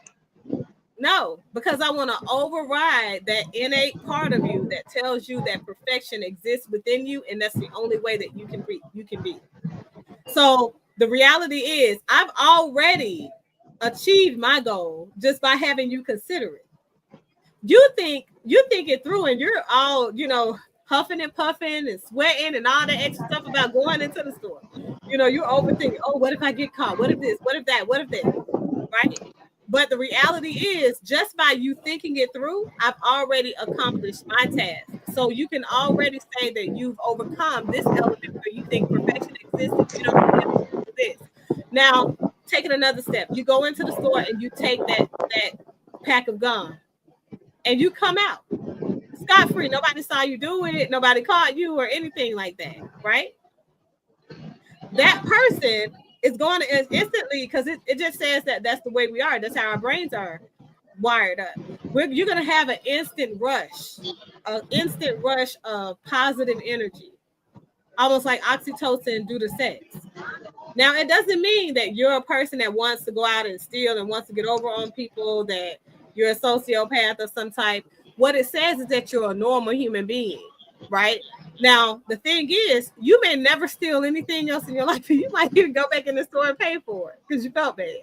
No, because I want to override that innate part of you that tells you that perfection exists within you, and that's the only way that you can be. So the reality is, I've already achieved my goal just by having you consider it. You think it through, and you're all huffing and puffing and sweating and all that extra stuff about going into the store. You're overthinking. Oh, what if I get caught? What if this? What if that? What if that? Right? But the reality is, just by you thinking it through, I've already accomplished my task. So you can already say that you've overcome this element where you think perfection exists and you don't see this. Now, take it another step. You go into the store and you take that pack of gum, and you come out scot-free. Nobody saw you do it. Nobody caught you or anything like that, right? That person is going to instantly, because it just says that that's the way we are. That's how our brains are wired up. You're going to have an instant rush of positive energy, almost like oxytocin due to sex. Now, it doesn't mean that you're a person that wants to go out and steal and wants to get over on people, that you're a sociopath of some type. What it says is that you're a normal human being, right? Now, the thing is, you may never steal anything else in your life. You might even go back in the store and pay for it because you felt bad.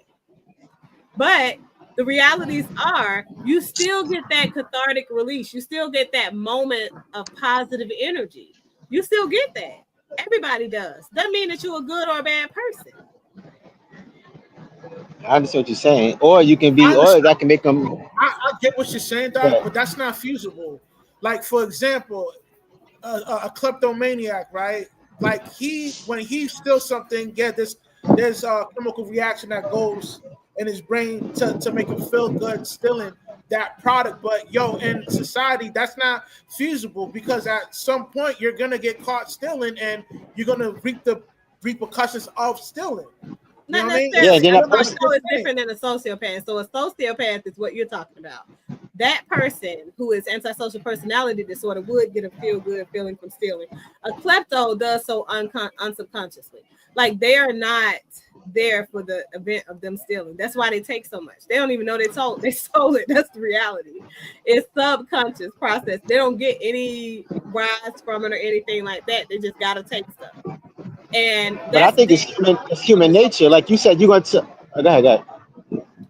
But the realities are, you still get that cathartic release. You still get that moment of positive energy. You still get that. Everybody does. Doesn't mean that you're a good or a bad person.
I understand what you're saying. Or you can
I
be, or
understand.
that can make them.
I get what you're saying, Doc,
Yeah.
but that's not feasible. Like, for example, a kleptomaniac, right? Like, when he steals something, yeah, there's a chemical reaction that goes in his brain to make him feel good stealing that product. But yo, in society, that's not feasible because at some point you're gonna get caught stealing and you're gonna reap the repercussions of stealing. You
Not
know what I mean?
Yeah,
necessarily.
It's
then
A
that
still not a
person.
klepto
good
is
thing.
different than a sociopath. So a sociopath is what you're talking about. That person who is antisocial personality disorder would get a feel good feeling from stealing. A klepto does so unsubconsciously. Like, they are not there for the event of them stealing. That's why they take so much. They don't even know they stole it. That's the reality. It's subconscious process. They don't get any rise from it or anything like that. They just gotta take stuff. And
But I think it's
from
human
the
nature. Like you said, you're going to. Go ahead, go ahead.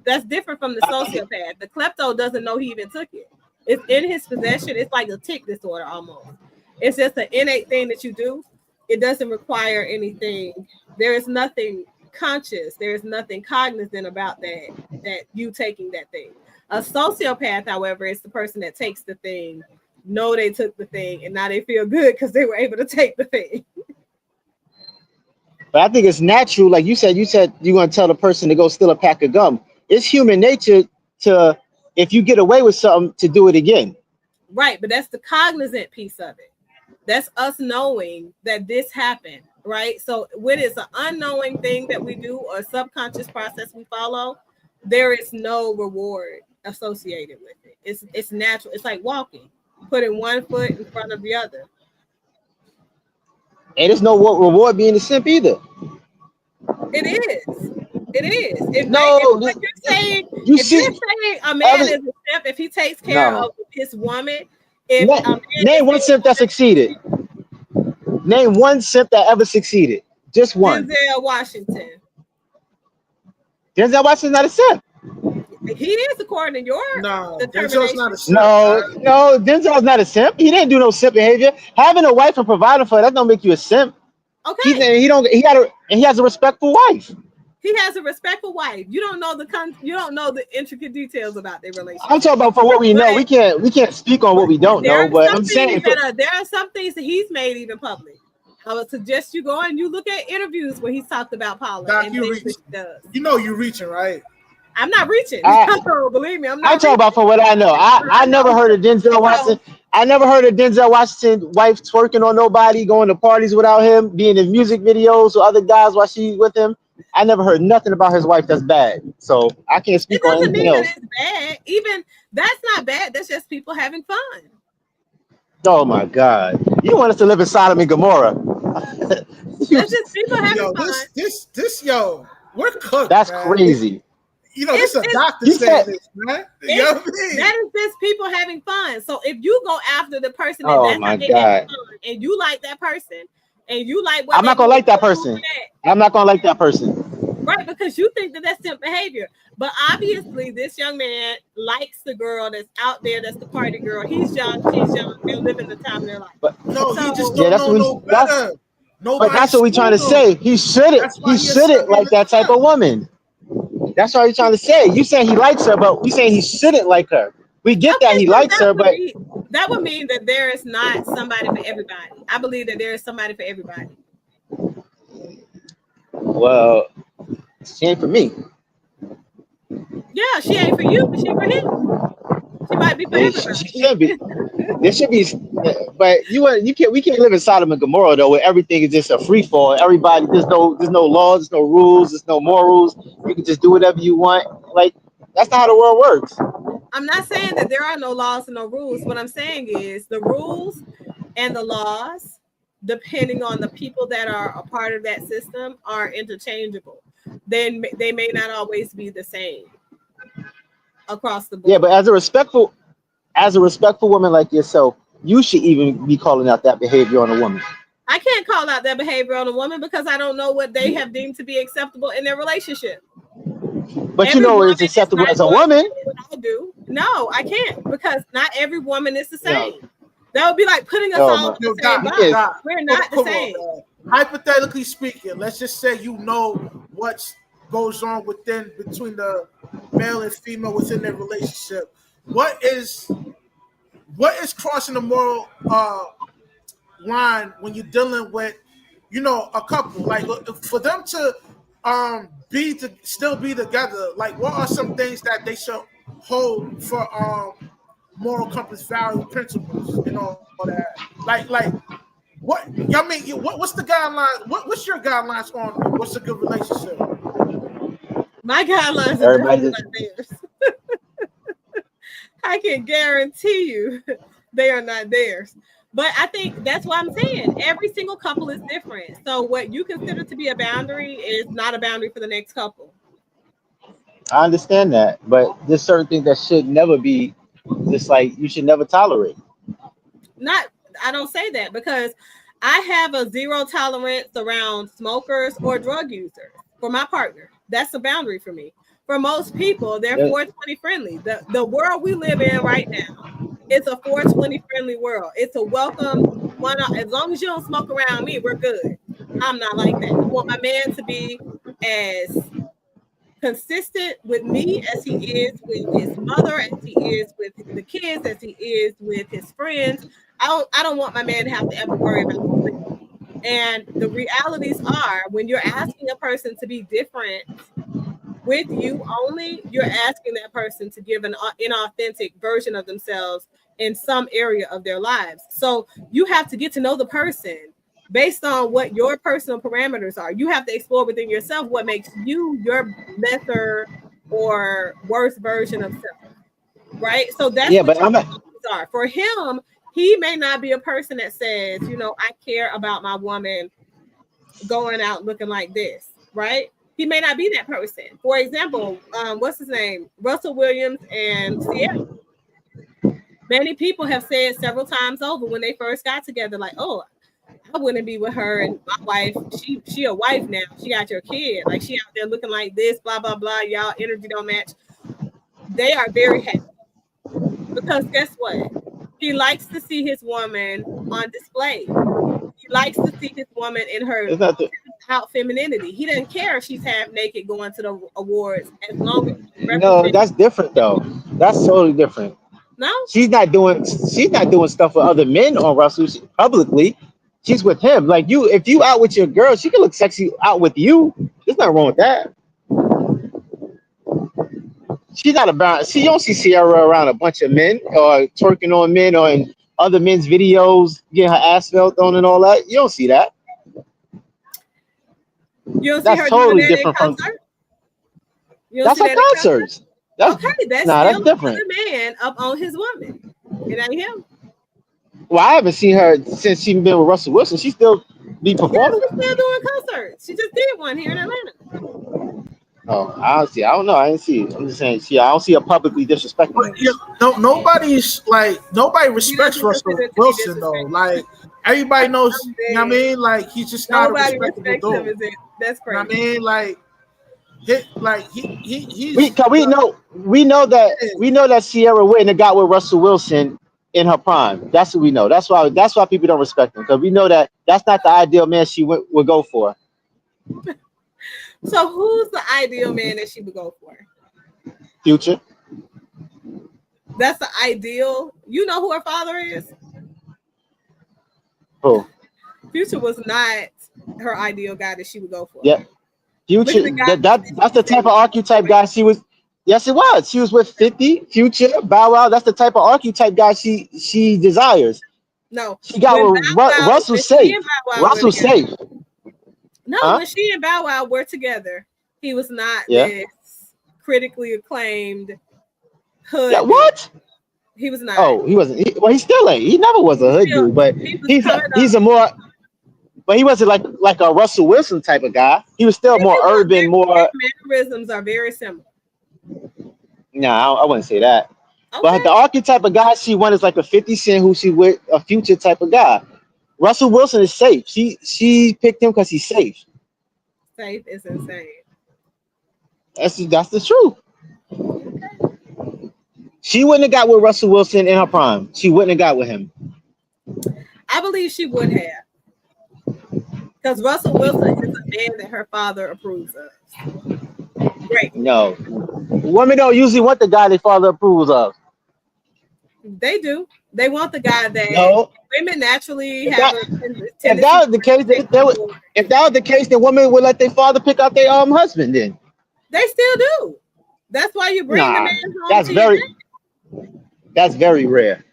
that's different from the
I think it,
sociopath. The klepto doesn't know he even took it. It's in his possession. It's like a tick disorder almost. It's just an innate thing that you do. It doesn't require anything. There is nothing conscious. There is nothing cognizant about that you taking that thing. A sociopath, however, is the person that takes the thing, know they took the thing, and now they feel good because they were able to take the thing.
But I think it's natural, like you said you're gonna tell the person to go steal a pack of gum. It's human nature to, if you get away with something, to do it again.
Right, but that's the cognizant piece of it. That's us knowing that this happened, right? So when it's an unknowing thing that we do or a subconscious process we follow, there is no reward associated with it. It's natural. It's like walking, putting one foot in front of the other.
And there's no reward being a simp either.
It is. It is.
No,
Like you're saying,
you
if you're
see,
saying a man is a simp, if he takes care
no.
of his woman, if a man
Name one simp that succeeded. Name one simp that ever succeeded. Just one.
Denzel Washington.
Denzel Washington's not a simp.
He is, according to your
Denzel's not a simp.
No, Denzel's not a simp. He didn't do no simp behavior. Having a wife and providing for her, that don't make you a simp.
Okay.
He has a respectful wife.
He has a respectful wife. You don't know the intricate details about their relationship.
I'm talking about for what we know. We can't speak on what we don't know. But I'm saying
there are some things that he's made even public. I would suggest you go and you look at interviews where he's talked about Paula and things that he does.
You know you're reaching, right?
I'm not reaching. Believe me, I'm
talking about for what I know. I never heard of Denzel Washington. I never heard of Denzel Washington's wife twerking on nobody, going to parties without him, being in music videos with other guys while she's with him. I never heard nothing about his wife that's bad. So I can't speak on anything else.
That it's bad. Even that's not bad. That's just people having fun.
Oh my God! You want us to live in Sodom and Gomorrah?
That's just people having fun.
Yo, we're cooked.
That's
man.
Crazy.
You know, this is a doctor saying this, man. You know what I mean?
That is just people having fun. So if you go after the person
and that's fun,
and you like that person, and you like what
I'm not gonna like that person. I'm not gonna like that person.
Right, because you think that that's simp behavior. But obviously, this young man likes the girl that's out there. That's the party girl. He's young. She's young. They're living the time of their life.
But he just don't know no better.
But that's what we're trying to say. He shouldn't like that type of woman. That's what he's trying to say. You saying he likes her, but we saying he shouldn't like her. We get that he likes her, but
that would mean that there is not somebody for everybody. I believe that there is somebody for everybody.
Well, she ain't for me.
Yeah, she ain't for you, but she for him. She might be for everybody.
She should be. There should be, but we can't live in Sodom and Gomorrah though, where everything is just a free fall. Everybody, there's no laws, there's no rules, there's no morals. You can just do whatever you want. Like that's not how the world works.
I'm not saying that there are no laws and no rules. What I'm saying is the rules and the laws, depending on the people that are a part of that system, are interchangeable. Then they may not always be the same across the board.
Yeah, but as a respectful woman like yourself, you should even be calling out that behavior on a woman.
I can't call out that behavior on a woman because I don't know what they have deemed to be acceptable in their relationship.
But you know it's acceptable as a woman.
I do. No, I can't because not every woman is the same. No. That would be like putting us all in the same box. We're not the same.
Hypothetically speaking, let's just say you know what goes on between the male and female within their relationship. What is crossing the moral line when you're dealing with, a couple? Like for them to still be together, like what are some things that they should hold for moral compass, value, principles, and all that? Like what? I mean, what's the guidelines? What's your guidelines on what's a good relationship?
My guidelines are not theirs. I can guarantee you they are not theirs. But I think that's why I'm saying every single couple is different. So what you consider to be a boundary is not a boundary for the next couple.
I understand that, but there's certain things that should never be, just like you should never tolerate.
I don't say that because I have a zero tolerance around smokers or drug users for my partner. That's a boundary for me. For most people, they're 420 friendly. The world we live in right now, it's a 420 friendly world. It's a welcome one. As long as you don't smoke around me, we're good. I'm not like that. I want my man to be as consistent with me as he is with his mother, as he is with the kids, as he is with his friends. I don't want my man to have to ever worry about something. And the realities are, when you're asking a person to be different with you only, you're asking that person to give an inauthentic version of themselves in some area of their lives. So you have to get to know the person based on what your personal parameters are. You have to explore within yourself what makes you your lesser or worse version of self, right? So that's
Yeah,
what
but I'm not.
are. For him, he may not be a person that says, you know, I care about my woman going out looking like this, right? He may not be that person. For example, what's his name? Russell Williams and Sierra. Many people have said several times over when they first got together, like, oh, I wouldn't be with her and my wife. She a wife now. She got your kid. Like, she out there looking like this, blah, blah, blah. Y'all energy don't match. They are very happy. Because guess what? He likes to see his woman on display. He likes to see his woman in her out femininity. He doesn't care if she's half naked going to the awards, as long as she's
No, that's different though. That's totally different.
No,
she's not doing stuff with other men on Russell publicly. She's with him. Like, you, if you out with your girl, she can look sexy out with you. There's nothing wrong with that. She's not about. She don't see Sierra around a bunch of men or twerking on men or in other men's videos, getting her ass felt on and all that. You don't see that.
You don't see
That's
her
totally
doing that
different
in
from.
concert?
That's like concerts. That's,
okay, that's
nah,
still
that's different.
the man up on his woman. It ain't him.
Well, I haven't seen her since she's been with Russell Wilson. She still be
Yeah,
performing.
she's still doing concerts. She just did one here in Atlanta.
Oh, I don't see. I don't know. I didn't see it. I'm just saying. See, I don't see her publicly disrespecting
But
her.
yeah, no, nobody respects
He doesn't
Russell
consider it to be
Wilson though.
disrespectful.
Like, everybody knows, you know what I mean? Like, he's just not a
Nobody
respectable
respects him,
dude.
is it? That's
You know what I
crazy.
mean? Like, he's
We know that Sierra went and got with Russell Wilson in her prime. That's what we know. That's why people don't respect him, because we know that that's not the ideal man she would go for.
So who's the ideal man that she would go for?
Future.
That's the ideal. You know who her father is?
Who?
Future was not her ideal guy that she would go for.
Yeah. Future. That's the type of archetype guy she was. Yes, it was. She was with 50, Future, Bow Wow. That's the type of archetype guy she desires.
No,
she got with Russell safe. Russell safe.
No, when she and Bow Wow were together, he was not this critically acclaimed hood.
Yeah, what?
He was not.
Oh, he wasn't. He still ain't. He never was a hood dude, but he's a more. But he wasn't like a Russell Wilson type of guy. He was still more urban, more.
Their mannerisms are very similar.
No, I wouldn't say that.
Okay.
But the archetype of guy she wants is like a 50 Cent, who she with, a Future type of guy. Russell Wilson is safe. She picked him because he's safe.
Safe is insane.
That's the truth. Okay. She wouldn't have got with Russell Wilson in her prime. She wouldn't have got with him.
I believe she would have. Because Russell Wilson is a man that her father approves of. Great.
No. Women don't usually want the guy their father approves of.
They do. They want the guy that women naturally have a tendency.
If that was the case, then women would let their father pick out their husband then.
They still do. That's why you bring the man home.
That's very rare.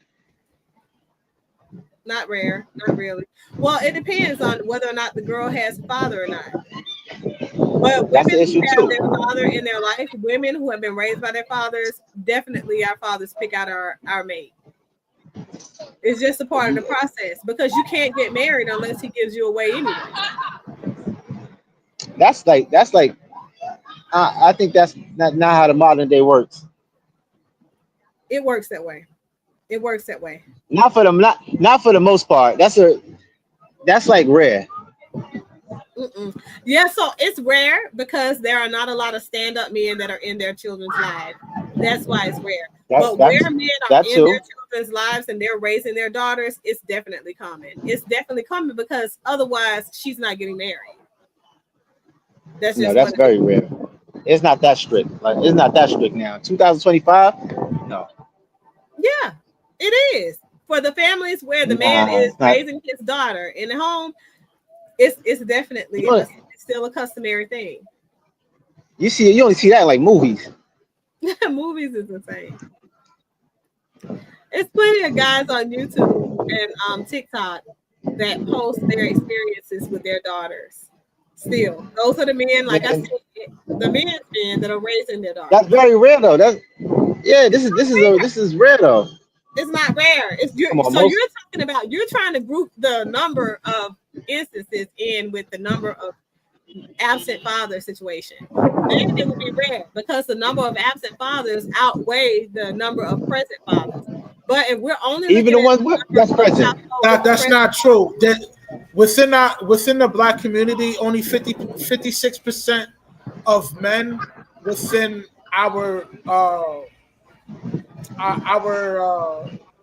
Not rare, not really. Well, it depends on whether or not the girl has a father or not. But women who have their father in their life, women who have been raised by their fathers, definitely our fathers pick out our mate. It's just a part of the process, because you can't get married unless he gives you away anyway.
That's like I think that's not how the modern day works.
It works that way. It works that way.
Not for the most part. That's like rare.
Yeah, so it's rare because there are not a lot of stand-up men that are in their children's lives. That's why it's rare. But where men are in their children's lives and they're raising their daughters, it's definitely common. It's definitely common, because otherwise she's not getting married. That's
very rare. It's not that strict. Like, it's not that strict now. 2025? No.
Yeah, it is. For the families where the man is raising his daughter in the home, It's definitely
You,
it's still a customary thing.
you only see that in like movies.
Movies is insane. It's plenty of guys on YouTube and TikTok that post their experiences with their daughters. Still, those are the men, like I
Yeah,
said, the men that are raising their
that's
daughters.
very rare though. This is rare though.
It's not rare.
Come on,
So you're
most
talking about, you're trying to group the number of instances in with the number of absent father situation. Then it would be rare because the number of absent fathers outweigh the number of present fathers. But if we're only
even
looking
the
at
ones
the number
that's
of
present.
households with
That's
present
not true.
fathers,
That within the black community, only 56% of men within our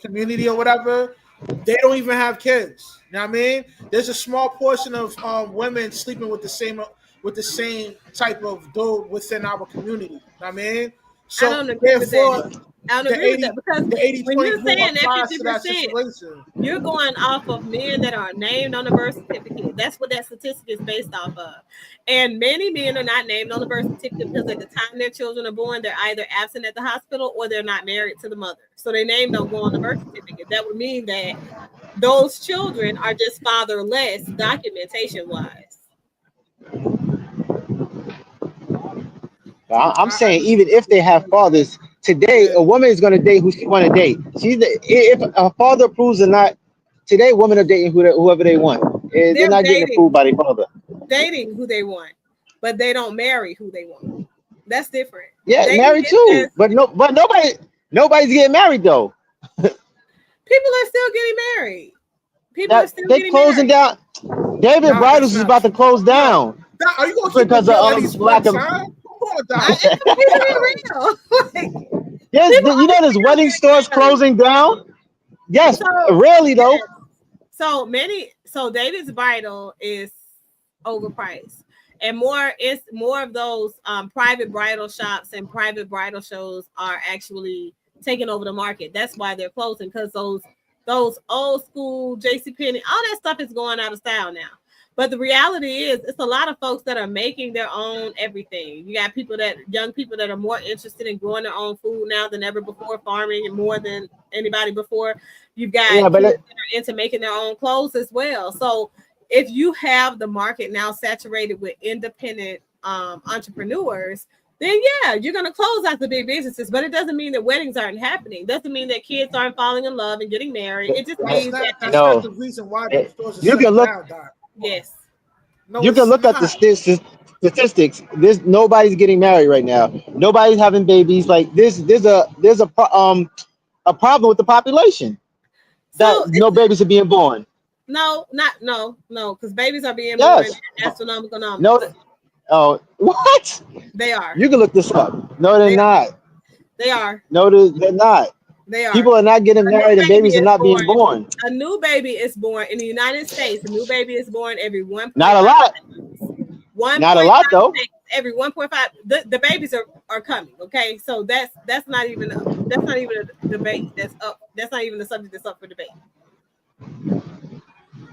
community or whatever, they don't even have kids. You know what I mean? There's a small portion of women sleeping with the same type of dude within our community. You know what I mean?
I
So
don't agree with that.
therefore,
I don't
the
agree with
80
that because
the 80
when
20
you're
rule
saying that
applies to that
50%,
situation.
you're going off of men that are named on the birth certificate. That's what that statistic is based off of. And many men are not named on the birth certificate because at the time their children are born, they're either absent at the hospital or they're not married to the mother. So their name don't go on the birth certificate. That would mean that those children are just fatherless documentation wise.
I'm
I
saying even if they
disagree.
have fathers today,
Yeah.
a woman is going to date who she want to date. If a father approves or not, today women are dating whoever they want. They're
They're
not getting approved by their father.
dating who they want, but they don't marry who they want. That's different.
Yeah,
Dating
married
is
too,
just,
but nobody's getting married though.
people are still getting married. People are
That
still
they
getting
closing
married.
down. David
Nah, that's
Bridals is
not
about to
true.
close
Doc,
down
Doc, are you gonna keep
because
revealing
of
these one
lack of.
time? Come on, Doc.
I'm keeping
Yo,
it real. Like, people
You know,
are
there's
still
wedding stores
getting married.
closing down. Yes,
So
rarely though.
yes. So David's bridal is overpriced. And more of those private bridal shops and private bridal shows are actually taking over the market. That's why they're closing, because those old school JCPenney, all that stuff is going out of style now. But the reality is, it's a lot of folks that are making their own everything. You got young people that are more interested in growing their own food now than ever before, farming and more than anybody before. You've
Yeah,
got
but
kids that are into making their own clothes as well. So if you have the market now saturated with independent entrepreneurs, then yeah, you're gonna close out the big businesses. But it doesn't mean that weddings aren't happening. It doesn't mean that kids aren't falling in love and getting married. It just
that's
means
not
that
that's not the
no.
reason why
Eh,
those stores are
You can
shutting
look.
down, Doc. Come on.
yes.
No,
You can
it's
look at the
not.
statistics. There's nobody's getting married right now. Nobody's having babies. Like a problem with the population that
So
no
it's
babies are being born.
no, because babies are being born
Yes.
in astronomical
No.
numbers.
Oh, what?
They are.
You can look this up. No, they're
They
not.
they are.
No, they're not.
They are.
People are not getting
A new
married and
baby
babies are
is
not
born.
being born.
A new baby is born in the United States. A new baby is born every
Not
1.5
a lot.
seconds.
Not a lot
1.5
though.
seconds. Every 1.5. The babies are coming. Okay, so that's not even a debate. That's up. That's not even the subject that's up for debate.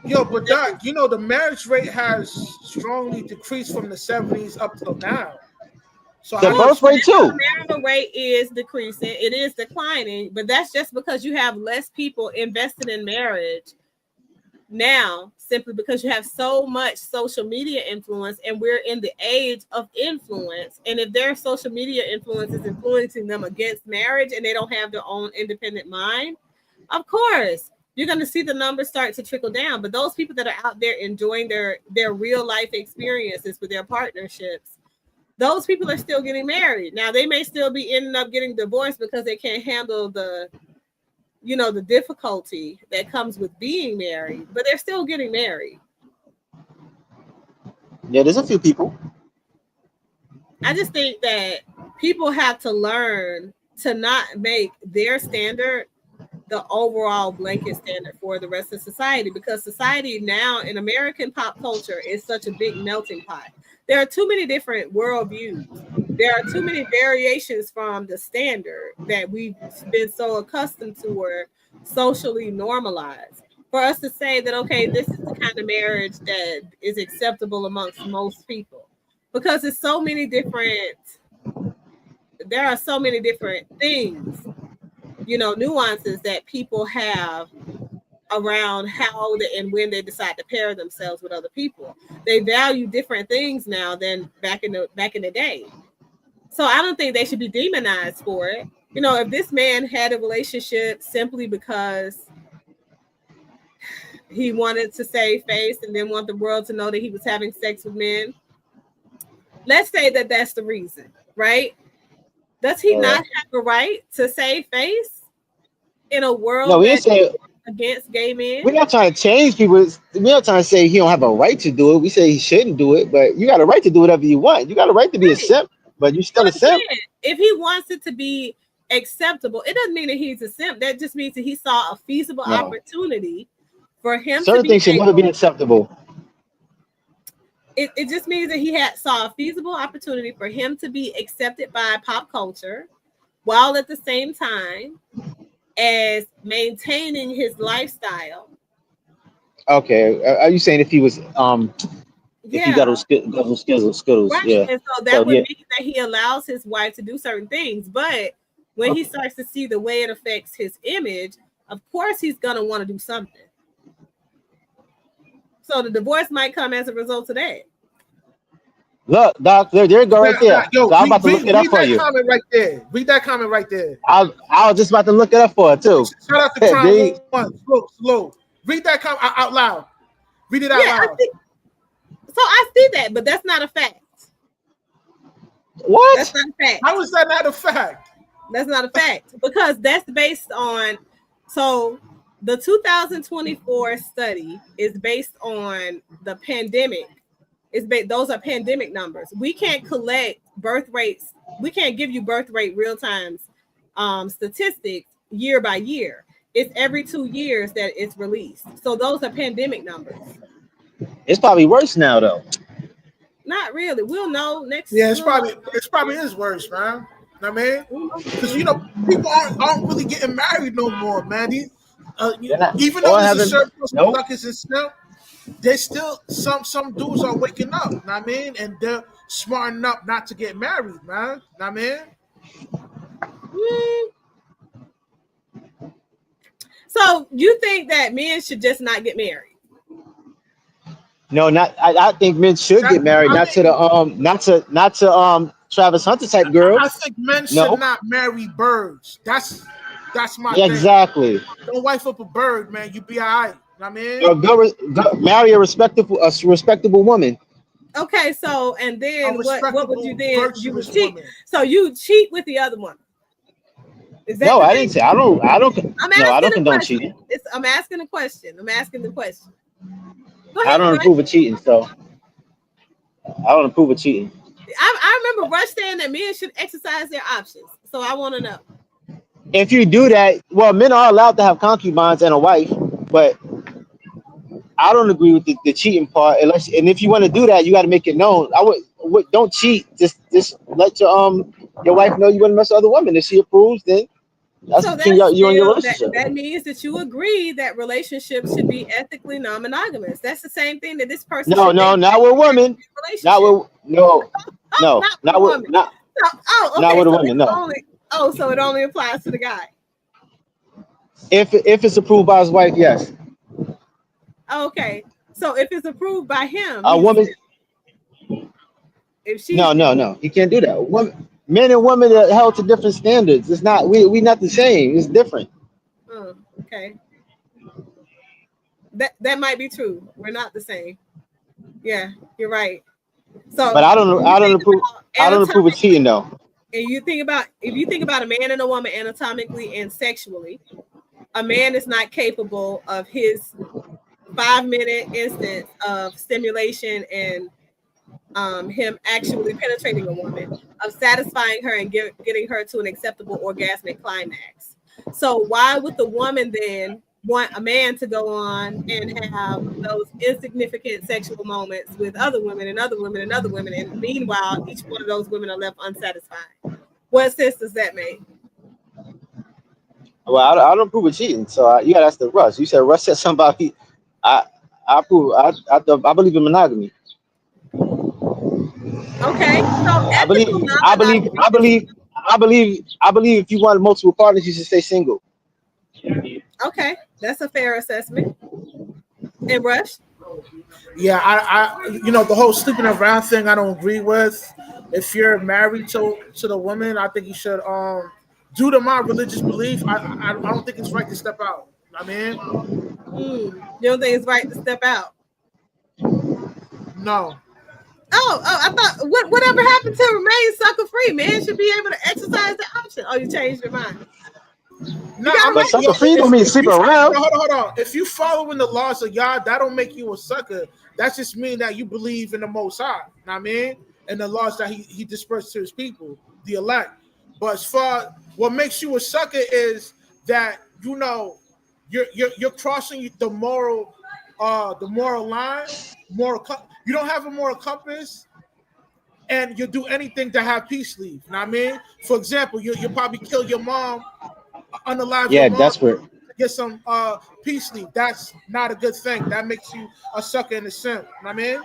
Yo, but Doc, you know the marriage rate has strongly decreased from the 70s up till now. So
The
how you
So
birth
explain
rate
the
too.
that?
marital rate is decreasing. It is declining, but that's just because you have less people invested in marriage now, simply because you have so much social media influence, and we're in the age of influence. And if their social media influence is influencing them against marriage and they don't have their own independent mind, of course you're going to see the numbers start to trickle down. But those people that are out there enjoying their real life experiences with their partnerships, those people are still getting married. Now they may still be ending up getting divorced because they can't handle the difficulty that comes with being married, but they're still getting married.
Yeah, there's a few people.
I just think that people have to learn to not make their standard the overall blanket standard for the rest of society, because society now in American pop culture is such a big melting pot. There are too many different worldviews. There are too many variations from the standard that we've been so accustomed to or socially normalized. for us to say that, okay, this is the kind of marriage that is acceptable amongst most people, because it's so many different, there are so many different things, you know, nuances that people have around how and when they decide to pair themselves with other people. They value different things now than back in the day. So I don't think they should be demonized for it. You know, if this man had a relationship simply because he wanted to save face and didn't want the world to know that he was having sex with men, let's say that that's the reason, right? Does he not have a right to save face in a world that's against gay men?
We're not trying to change people. We're not trying to say he don't have a right to do it. We say he shouldn't do it, but you got a right to do whatever you want. You got a right to be a simp, but you're still a simp.
If he wants it to be acceptable, it doesn't mean that he's a simp. That just means that he saw a feasible opportunity for him.
Certain things should never be acceptable.
It just means that saw a feasible opportunity for him to be accepted by pop culture, while at the same time as maintaining his lifestyle.
Okay, are you saying if he was if he got those skittles,
right?
Yeah.
And so that would mean that he allows his wife to do certain things, but when he starts to see the way it affects his image, of course he's gonna want to do something. So the divorce might come as a result of that.
Look, Doc, there you go right there.
Yo,
so I'm about to look it up for you.
Comment right there. Read that comment right there.
I was just about to look it up for it too.
Shout out to Tron One. Slow. Read that comment out loud. Read it out loud.
I see that, but that's not a fact.
What?
That's not a fact.
How is that not a fact?
That's not a fact, because that's based on, so the 2024 study is based on the pandemic. Those are pandemic numbers. We can't collect birth rates. We can't give you birth rate real time statistics year by year. It's every 2 years that it's released. So those are pandemic numbers.
It's probably worse now though.
Not really. We'll know next.
Yeah, it's probably is worse, man. You know what I mean? Because people aren't really getting married no more, man. Even though there's a certain suckers and stuff, there's still some dudes are waking up, you know what I mean? And they're smarting up not to get married, man. You know what I
mean? So you think that men should just not get married?
No, not. I think men should get married, not to Travis Hunter type girls.
I think men should not marry birds. That's my thing.
Exactly.
Don't wife up a bird, man. You be all right. You know what I
mean? Go marry a respectable woman.
Okay, so and then what would you then? You would cheat. Woman. So you cheat with the other one.
Is that I didn't say. I don't condone cheating.
I'm asking a question.
I don't approve of cheating, so I don't approve of cheating.
I remember Rush saying that men should exercise their options. So I want to know.
If you do that, well, men are allowed to have concubines and a wife, but I don't agree with the cheating part. And if you want to do that, you got to make it known. Don't cheat. Just let your wife know you want to mess with other women. If she approves, then that's between you and your relationship.
That means that you agree that relationships should be ethically non-monogamous. That's the same thing that this person.
No, not with women. Not with not with a woman. No.
So it only applies to the guy.
If it's approved by his wife, yes.
Okay, so if it's approved by him,
a woman. If she no, he can't do that. Men and women are held to different standards. It's not we not the same. It's different.
Okay. That might be true. We're not the same. Yeah, you're right. So,
but I don't approve of cheating though.
And if you think about a man and a woman anatomically and sexually, a man is not capable of his 5-minute instance of stimulation and him actually penetrating a woman, of satisfying her and getting her to an acceptable orgasmic climax. So why would the woman then want a man to go on and have those insignificant sexual moments with other women and other women and other women, and meanwhile each one of those women are left unsatisfied? What sense does that make?
Well, I don't approve of cheating, so you gotta ask the Russ. You said Russ said somebody. I I approve. I believe in monogamy.
Okay, so
I believe.
ethical
I believe.
non-monogamy
I
is
believe. I believe. I believe if you want multiple partners, you should stay single.
okay. That's a fair assessment. And Rush,
Yeah, the whole sleeping around thing I don't agree with. If you're married to the woman, I think you should due to my religious belief, I don't think it's right to step out. I mean,
you don't think it's right to step out?
no.
I thought whatever happened to remain sucker free, man should be able to exercise the option. Oh, you changed your mind.
No,
You got
I'm
away.
But
yo,
sucker free don't mean
if
sleep
you
around.
hold on. If you following the laws of God, that don't make you a sucker. That just mean that you believe in the Most High. Know what I mean, and the laws that he dispersed to his people, the elect. But as far what makes you a sucker is that you're crossing the moral line. You don't have a moral compass, and you do anything to have peace leave. Know what I mean? For example, you probably kill your mom, unalive your
Yeah,
mom
desperate.
to get some peace leave. That's not a good thing. That makes you a sucker and a simp. Know what I mean?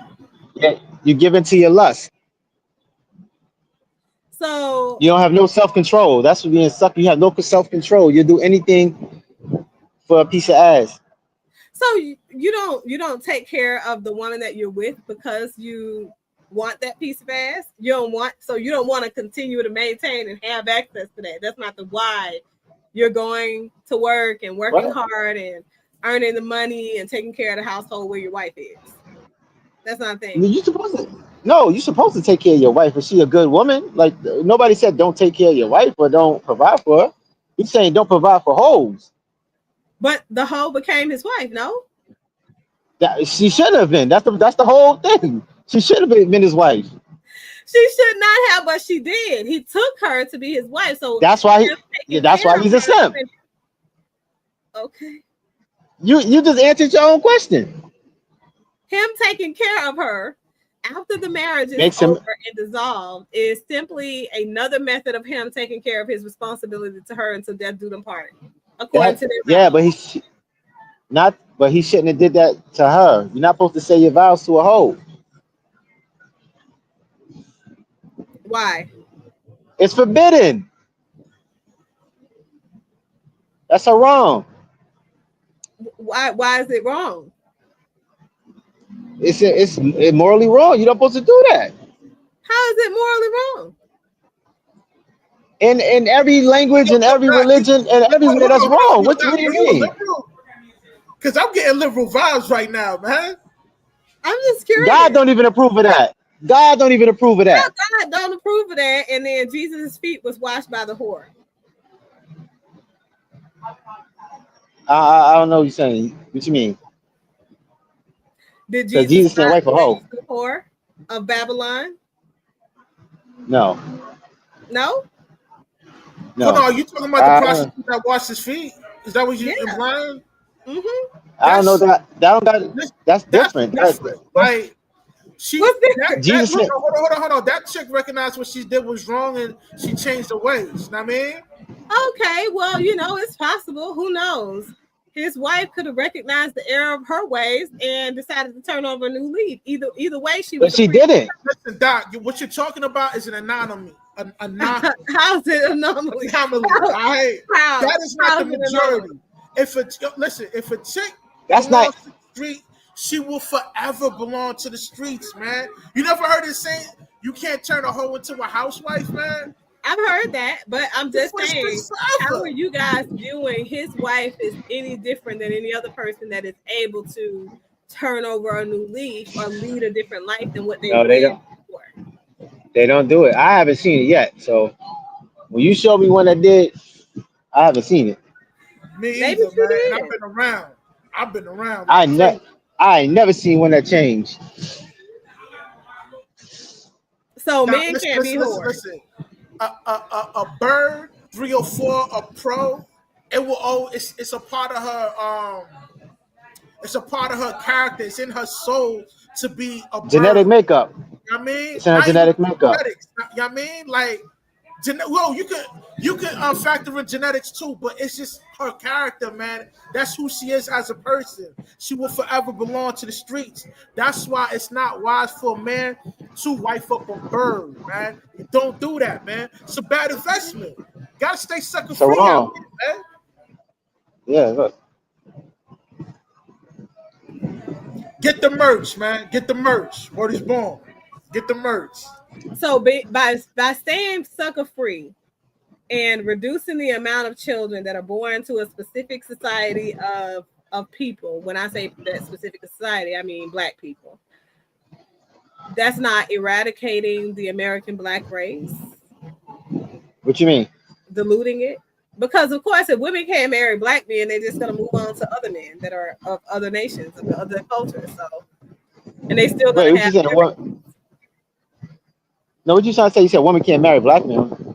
Yeah, you give in to your lust.
So,
You don't have no self control. That's what being a sucker. You have no self control. You do anything for a piece of ass.
you don't take care of the woman that you're with because you want that piece of ass. You don't want to continue to maintain and have access to that. That's not the why you're going to work and working
What?
hard and earning the money and taking care of the household where your wife is. That's not a
I
thing.
mean, you supposed to. No, you're supposed to take care of your wife. Is she a good woman? Like nobody said don't take care of your wife or don't provide for her. He's saying don't provide for hoes.
But the hoe became his wife, no?
That she should have been. That's the whole thing. She should have been his wife.
She should not have, but she did. He took her to be his wife. So
That's why he.
him
Yeah,
taking
that's
care
why
of
he's a
her
simp.
okay.
You just answered your own question.
Him taking care of her after the marriage is
Makes him.
over and dissolved is simply another method of him taking care of his responsibility to her until death do them part, according
That
to their
yeah,
vows.
not. But he shouldn't have did that to her. You're not supposed to say your vows to a hoe.
Why?
It's forbidden. That's a wrong.
Why is it wrong?
It's morally wrong. You're not supposed to do that.
How is it morally wrong?
In every language, in every religion, and everywhere, that's wrong. What do you
You a
mean?
liberal? Because I'm getting liberal vibes right now, man.
I'm just
God
curious.
don't even approve of that. God don't even approve of
How
that.
God don't approve of that, and then Jesus' feet was washed by the whore.
I don't know what you're saying. What you mean?
Did
Because
Jesus
Jesus can't
not
wipe a hoe.
wash the whore of Babylon?
No,
No?
Hold on,
no.
are you talking about the
I
prostitute that washed his feet? Is that what you
Yeah.
implying?
Mm-hmm.
I don't know
That's
that. That don't got. That's
that's
different.
different. Like
What's
Jesus
hold
said.
on, hold on. That chick recognized what she did was wrong and she changed her ways. Know what I mean?
okay? Well, it's possible. Who knows? His wife could have recognized the error of her ways and decided to turn over a new leaf. Either way, she
But
was a
she
free.
didn't.
Listen, Doc, what you're talking about is an anomaly. An anomaly.
How's it anomaly?
All right,
How?
that is not the
How's it anomaly?
majority. If a chick
That's not.
belongs to the street, she will forever belong to the streets, man. You never heard it saying you can't turn a hoe into a housewife, man.
I've heard that, but I'm
It's
just
for the
saying,
streets
how are
forever.
you guys viewing his wife as any different than any other person that is able to turn over a new leaf or lead a different life than what they
No, they
lived
don't.
before?
They don't do it. I haven't seen it yet. So when you show me one that did, I haven't seen it.
Me
Maybe
either,
she
man. And I've
did.
been around. I've been around
I
like
ne-
crazy.
I ain't never seen one that changed.
So
Now,
men
listen,
can't be
listen, listen,
whores.
listen. A bird, 3 or 4, a pro. It will always. It's a part of her. It's a part of her character. It's in her soul to be a
Genetic
bird.
makeup.
You know what I mean?
It's in her
Not even
genetic makeup.
genetics. You know what I mean? Like Well, you can factor in genetics too, but it's just her character, man. That's who she is as a person. She will forever belong to the streets. That's why it's not wise for a man to wife up a bird, man. You don't do that, man. It's a bad investment. Gotta stay sucker
So
free out
wrong.
there, man.
Yeah, look.
Get the merch, man. Get the merch. Word is born. Get the merch.
So by staying sucker free and reducing the amount of children that are born to a specific society of people, when I say that specific society, I mean Black people. That's not eradicating the American Black race.
What you mean?
Diluting it. Because of course, if women can't marry Black men, they're just gonna move on to other men that are of other nations, of other cultures. So, and they still gonna
Wait, what you
have.
saying? What? No, what you trying to say? You said women can't marry Black men.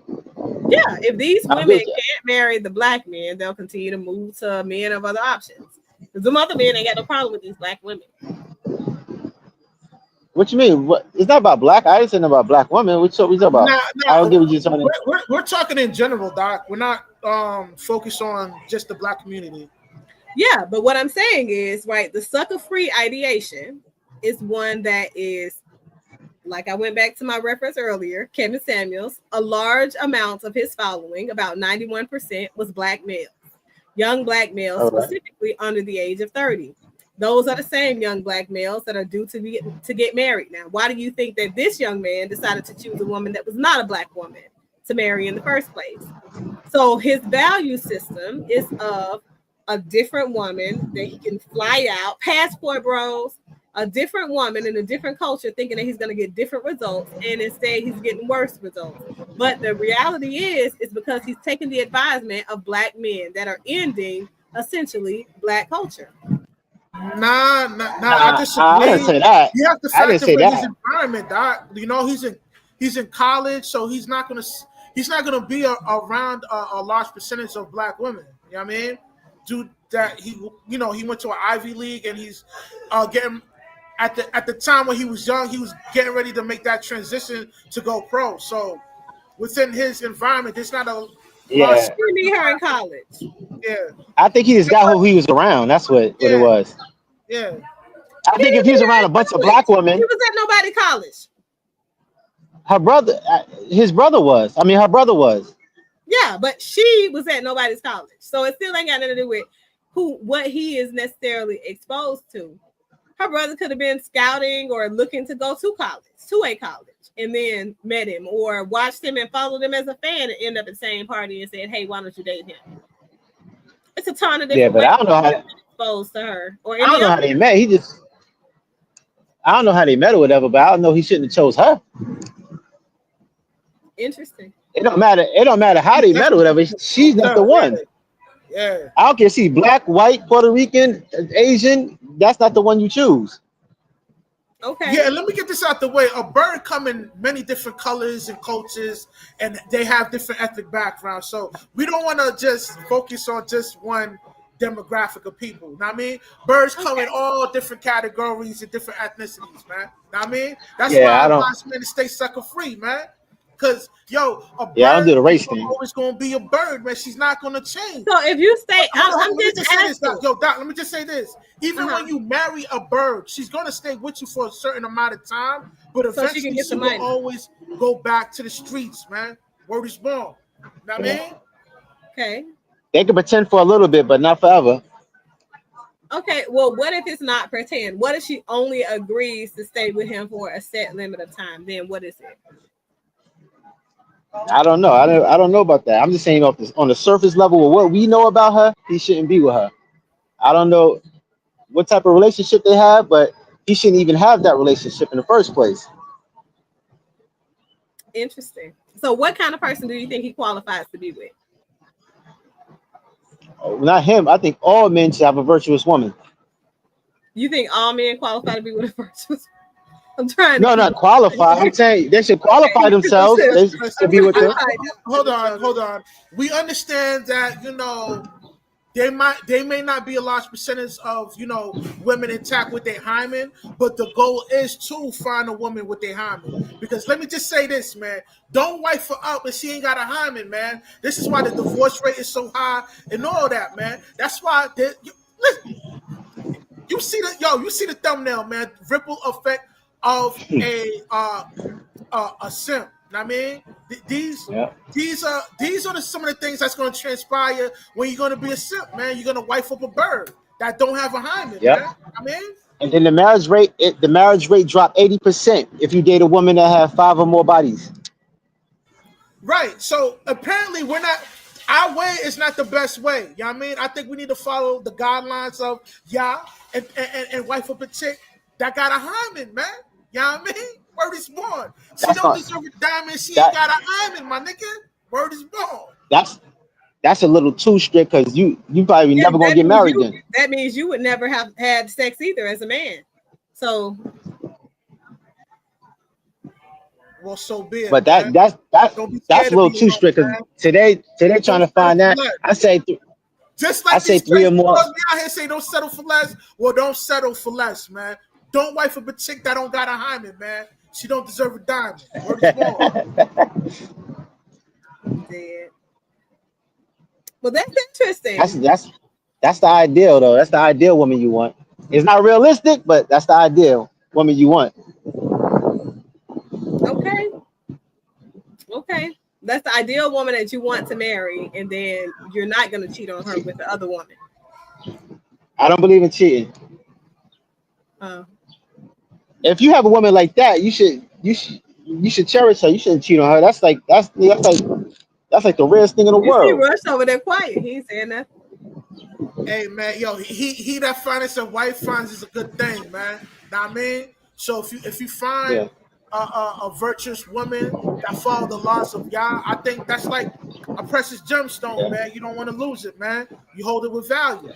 Yeah, if these
I
women
bet you-
can't marry the Black men, they'll continue to move to men of other options. Because the other men ain't got no problem with these Black women.
What you mean? What? It's not about Black. I ain't saying about Black women. What we talking about? I don't get what you're talking about.
We're talking in general, Doc. We're not focused on just the Black community.
Yeah, but what I'm saying is, right, the sucker-free ideation is one that is, like I went back to my reference earlier, Kevin Samuels, a large amount of his following, about 91%, was Black males, young Black males, specifically under the age of 30. Those are the same young Black males that are due to get married. Now, why do you think that this young man decided to choose a woman that was not a Black woman to marry in the first place? So his value system is of a different woman that he can fly out, passport bros, a different woman in a different culture, thinking that he's going to get different results, and instead he's getting worse results. But the reality is because he's taking the advisement of Black men that are ending essentially Black culture.
Nah, I disagree.
I didn't say that.
You have to
I didn't
factor
say
in
that.
his environment, Doc. You know, he's in college, so he's not gonna be around a large percentage of Black women. You know what I mean? Dude, that he went to an Ivy League, and he's getting at the time when he was young, he was getting ready to make that transition to go pro. So within his environment, there's not a
Yeah.
You meet her in college.
Yeah.
I think he just got who he was around. That's what it was.
Yeah.
I think if he was around a bunch of Black women,
he was at nobody's college.
her brother was. I mean, her brother was.
Yeah, but she was at nobody's college, so it still ain't got nothing to do with what he is necessarily exposed to. Her brother could have been scouting or looking to go to a college, and then met him or watched him and followed him as a fan and end up at the same party and said, "Hey, why don't you date him?" It's a ton of different.
Yeah, but
ways
I don't know how.
exposed to her, or
I don't know how they met. I don't know how they met or whatever, but I don't know he shouldn't have chose her.
Interesting.
It don't matter. It don't matter how they met or whatever. She's not the one.
Yeah.
I don't care if she's Black, white, Puerto Rican, Asian. That's not the one you choose.
Okay.
Yeah, and let me get this out the way. A bird come in many different colors and cultures, and they have different ethnic backgrounds. So we don't want to just focus on just one demographic of people. Know what I mean? Birds come in all different categories and different ethnicities, man. Know what I mean? That's why I want men to stay sucker free, man. Because a bird
I don't do the race thing.
Always gonna be a bird, man. She's not gonna change.
So if you stay,
let me just say this, Doc. Doc, let me just say this. Even when you marry a bird, she's gonna stay with you for a certain amount of time, but eventually she will always go back to the streets, man. Word is born. Know what I mean?
Okay.
They can pretend for a little bit, but not forever.
Okay, well, what if it's not pretend? What if she only agrees to stay with him for a set limit of time? Then what is it?
I don't know. I don't know about that. I'm just saying on the surface level of what we know about her, he shouldn't be with her. I don't know what type of relationship they have, but he shouldn't even have that relationship in the first place.
Interesting. So what kind of person do you think he qualifies to be with?
Not him. I think all men should have a virtuous woman.
You think all men qualify to be with a virtuous woman? I'm trying.
No, not qualify. I'm saying they should qualify themselves. They should be with them.
Hold on. We understand that They may not be a large percentage of women intact with their hymen, but the goal is to find a woman with their hymen. Because let me just say this, man, don't wife her up if she ain't got a hymen, man. This is why the divorce rate is so high and all that, man. That's why you see the thumbnail, man. Ripple effect of a simp. I mean, these are some of the things that's going to transpire when you're going to be a simp, man. You're going to wife up a bird that don't have a hymen, man. I mean,
and then the marriage rate dropped 80% if you date a woman that have 5 or more bodies.
Right. So apparently our way is not the best way. You know what I mean? I think we need to follow the guidelines of and wife up a chick that got a hymen, man. You know what I mean? Word is born. She don't deserve a diamond. She ain't got a hymen, my nigga. Word is born.
That's a little too strict because you probably never gonna get married then.
That means you would never have had sex either as a man. So,
well, so be it.
But that's a little too strict because today trying to find that. I say
just like I say 3 or more. Out here say don't settle for less. Well, don't settle for less, man. Don't wife up a chick that don't got a hymen, man. She don't deserve a diamond.
Dead. Well, that's interesting.
That's the ideal, though. That's the ideal woman you want. It's not realistic, but that's the ideal woman you want.
Okay. That's the ideal woman that you want to marry, and then you're not going to cheat on her with the other woman.
I don't believe in cheating. If you have a woman like that, you should cherish her. You shouldn't cheat on her. That's like the rarest thing in the world.
He rushed over there quiet. He ain't saying nothing.
Hey man, yo, he that finds a wife finds is a good thing, man. Know what I mean? So if you find a virtuous woman that follow the laws of Yah, I think that's like a precious gemstone, man. You don't want to lose it, man. You hold it with value.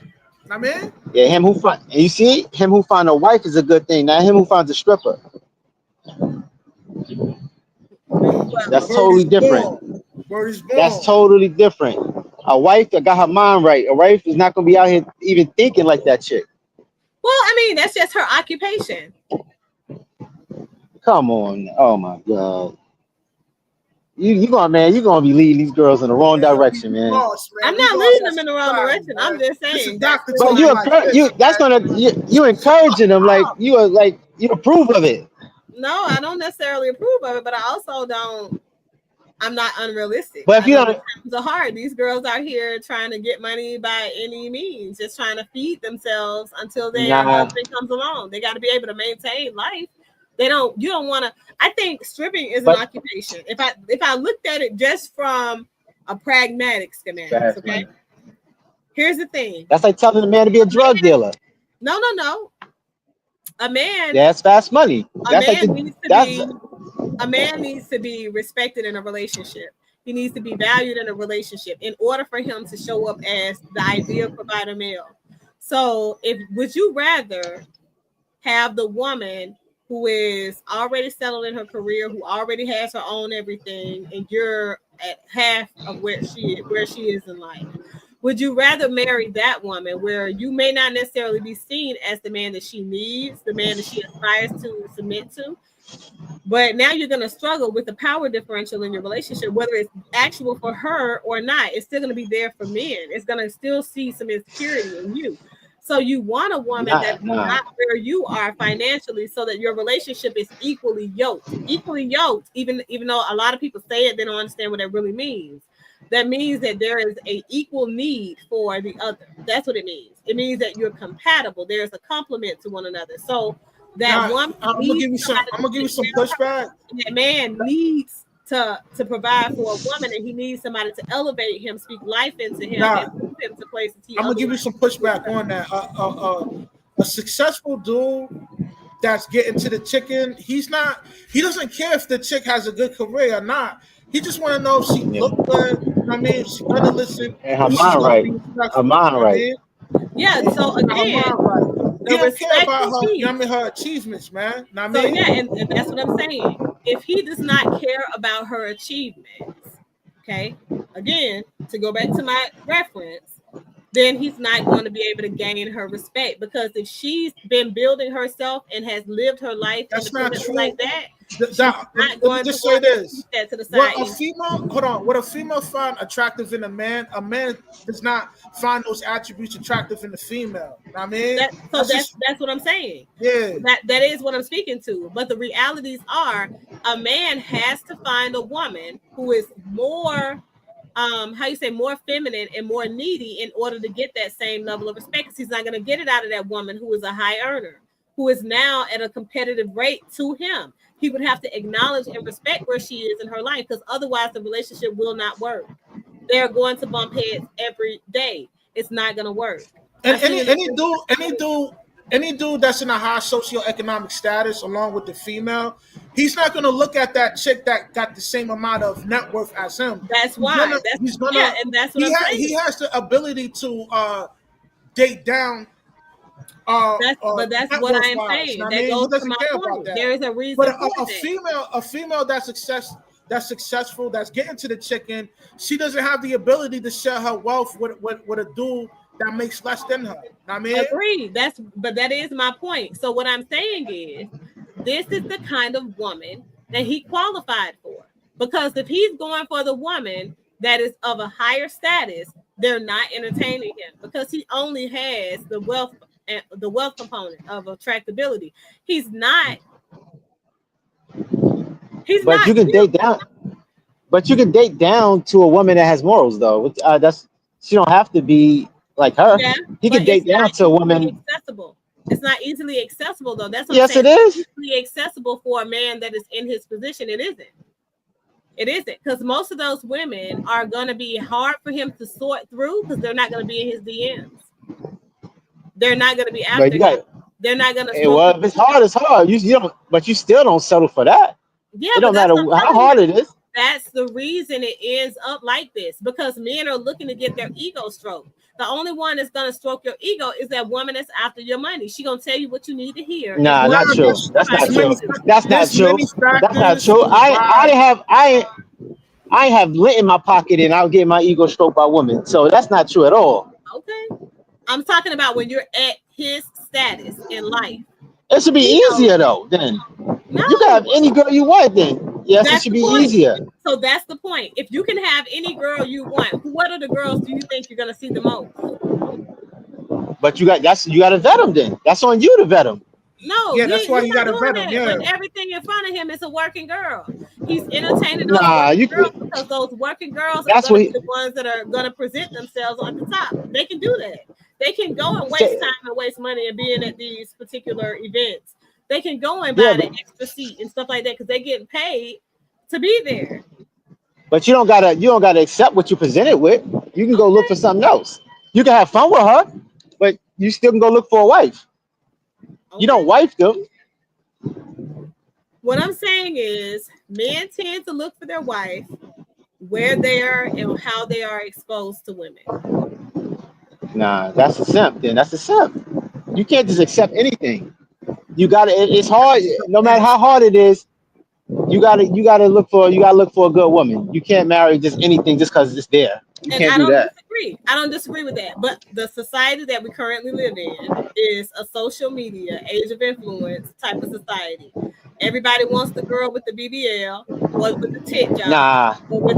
I mean,
him who find a wife is a good thing. Not him who finds a stripper. That's totally different. That's totally different. A wife that got her mind right. A wife is not gonna be out here even thinking like that chick.
Well, I mean, that's just her occupation.
Come on. Oh my God. You're gonna be leading these girls in the wrong direction, man.
I'm not leading them in the wrong direction. I'm just saying.
But you encouraging them like you approve of it.
No, I don't necessarily approve of it, but I also don't. I'm not unrealistic.
But if you don't,
times are hard. These girls out here trying to get money by any means, just trying to feed themselves until their husband comes along. They got to be able to maintain life. You don't want to. I think stripping is an occupation. If I looked at it just from a pragmatic schematic, okay. Here's the thing.
That's like telling a man to be a drug dealer.
No. A man.
That's fast money.
A man needs to be respected in a relationship. He needs to be valued in a relationship in order for him to show up as the ideal provider male. So, would you rather have the woman who is already settled in her career, who already has her own everything, and you're at half of where she is in life? Would you rather marry that woman where you may not necessarily be seen as the man that she needs, the man that she aspires to submit to, but now you're going to struggle with the power differential in your relationship, whether it's actual for her or not? It's still going to be there for men. It's going to still see some insecurity in you. So you want a woman that's not where you are financially, so that your relationship is equally yoked. Equally yoked, even though a lot of people say it, they don't understand what that really means. That means that there is an equal need for the other. That's what it means. It means that you're compatible. There's a complement to one another. So that one,
I'm gonna give you some pushback.
That man needs to provide for a woman, and he needs somebody to elevate him, speak life into him, and move him to places.
I'm gonna give you some pushback on that. A successful dude that's getting to the chicken, he doesn't care if the chick has a good career or not. He just want to know if she look good. I mean, if she's gonna listen.
And her mind right. Her mind right.
Yeah. So again,
he don't care about her achievements, man. I mean,
so yeah, and that's what I'm saying. If he does not care about her achievements, okay. Again, to go back to my reference, then he's not going to be able to gain her respect, because if she's been building herself and has lived her life independently like that, she's not going to
say this.
That to the side.
What a female find attractive in a man does not find those attributes attractive in the female. I mean,
that's what I'm saying.
Yeah,
that is what I'm speaking to. But the realities are, a man has to find a woman who is more more feminine and more needy in order to get that same level of respect, because he's not going to get it out of that woman who is a high earner, who is now at a competitive rate to him. He would have to acknowledge and respect where she is in her life, because otherwise the relationship will not work. They're going to bump heads every day. It's not going to work.
And any dude that's in a high socioeconomic status along with the female, he's not going to look at that chick that got the same amount of net worth as him.
That's why. And that's what I'm saying.
He has the ability to date down.
But that's what I am saying. That goes to my point. There is a reason.
But a female that's successful, that's getting to the chicken, she doesn't have the ability to share her wealth with a dude that makes less than her. I mean,
agreed. But that is my point. So what I'm saying is, this is the kind of woman that he qualified for. Because if he's going for the woman that is of a higher status, they're not entertaining him, because he only has the wealth component of attractability. He's not.
But you can date down. But you can date down to a woman that has morals, though. She don't have to be like her. Yeah, he can date down to a woman.
Accessible. It's not easily accessible, though. That's what
yes,
I'm saying.
It is.
It's easily accessible for a man that is in his position. It isn't. It isn't, because most of those women are going to be hard for him to sort through, because they're not going to be in his DMs. They're not going to be after him. They're not going to.
Well, if it's hard, it's hard. You don't, but you still don't settle for that.
Yeah,
it don't matter how hard it is.
That's the reason it ends up like this, because men are looking to get their ego stroked. The only one that's going to stroke your ego is that woman that's after your money. She going to tell you what you need to hear.
Nah, not true. That's not true. That's not true. That's not true. I have lint in my pocket and I'll get my ego stroked by women. So that's not true at all.
Okay. I'm talking about when you're at his status in life.
It should be easier though. Then you can have any girl you want. Then yes, it should be easier.
So that's the point. If you can have any girl you want, what are the girls do you think you're gonna see the most?
But you got to vet them. Then that's on you to vet them.
No,
yeah, that's why you got to vet them. Yeah,
but everything in front of him is a working girl. He's entertaining those girls because those working girls are the ones that are gonna present themselves on the top. They can do that. They can go and waste time and waste money and being at these particular events. They can go and buy the extra seat and stuff like that because they're getting paid to be there.
But you don't gotta accept what you presented with. You can go look for something else. You can have fun with her, but you still can go look for a wife. Okay. You don't wife them.
What I'm saying is, men tend to look for their wife where they are and how they are exposed to women.
Nah, that's a simp. Then that's a simp. You can't just accept anything. You gotta. It's hard. No matter how hard it is, you gotta look for a good woman. You can't marry just anything just because it's there. You can't do that.
I don't disagree with that. But the society that we currently live in is a social media age of influence type of society. Everybody wants the girl with the BBL or with the tit job.
Nah,
or with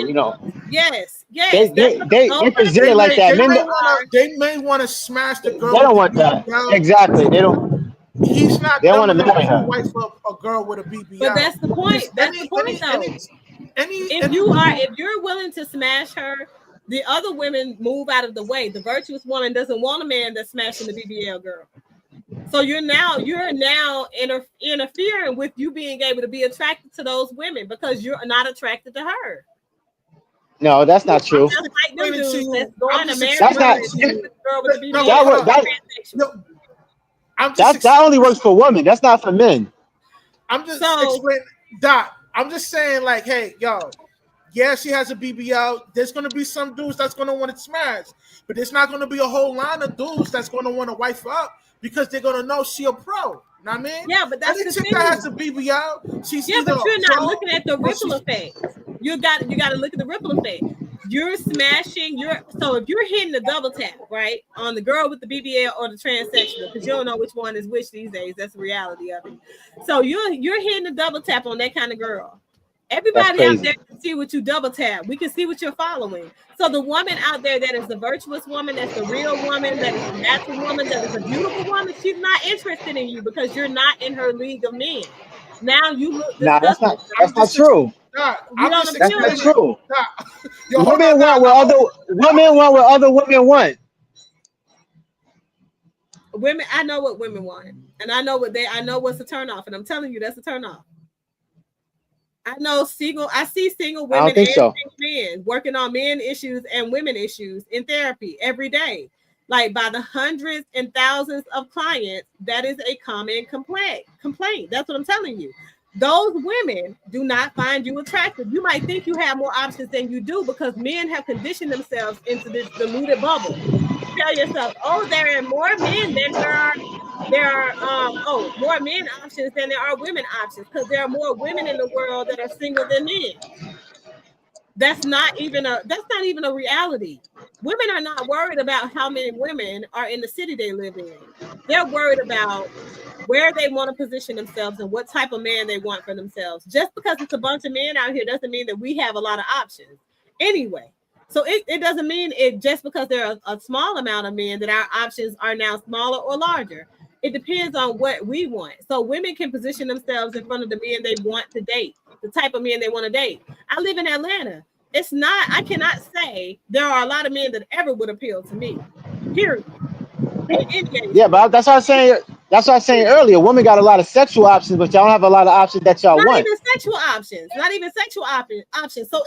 you know.
Yes.
They present it like that.
They may want to smash the girl.
They don't want that. Exactly. They don't.
He's not.
They want to marry her.
Wife a girl with a BBL.
But that's the point. That's the point, though. If you're willing to smash her, the other women move out of the way. The virtuous woman doesn't want a man that's smashing the BBL girl. So you're now interfering with you being able to be attracted to those women because you're not attracted to her.
No, that's not true. That only works for women. That's not for men.
I'm just explaining, Doc. I'm just saying, like, hey, yo, yeah, she has a BBL. There's gonna be some dudes that's gonna want to smash, but there's not gonna be a whole line of dudes that's gonna want to wife her up because they're gonna know she a pro. Know what I mean?
Yeah, but that's the
chick that has a BBL.
But you're not looking at the ripple effect. You got to look at the ripple effect. you're smashing so if you're hitting the double tap, right, on the girl with the BBL or the transsexual, because you don't know which one is which these days. That's the reality of it. So you're hitting the double tap on that kind of girl. Everybody out there can see what you double tap. We can see what you're following. So the woman out there that is the virtuous woman, that's the real woman, that is a natural woman, that is a beautiful woman, she's not interested in you because you're not in her league of men. Now you look disgusting.
That's not true.
That's
not true.
Women
want what other women want.
Women, I know what women want, and I know what's a turn off, and I'm telling you that's a turn off. I see single women and single men working on men issues and women issues in therapy every day. Like by the hundreds and thousands of clients, that is a common complaint. That's what I'm telling you. Those women do not find you attractive. You might think you have more options than you do because men have conditioned themselves into this deluded bubble. You tell yourself, oh, there are more men than there are more men options than there are women options because there are more women in the world that are single than men. That's not even a reality. Women are not worried about how many women are in the city they live in. They're worried about where they want to position themselves and what type of man they want for themselves. Just because it's a bunch of men out here doesn't mean that we have a lot of options. Anyway, so it doesn't mean it just because there are a small amount of men that our options are now smaller or larger. It depends on what we want. So women can position themselves in front of the men they want to date, the type of men they want to date. I live in Atlanta. I cannot say there are a lot of men that ever would appeal to me. Period.
Yeah, but that's what I was saying. That's what I was saying earlier. Women got a lot of sexual options, but y'all don't have a lot of options that y'all want.
Not even sexual options. So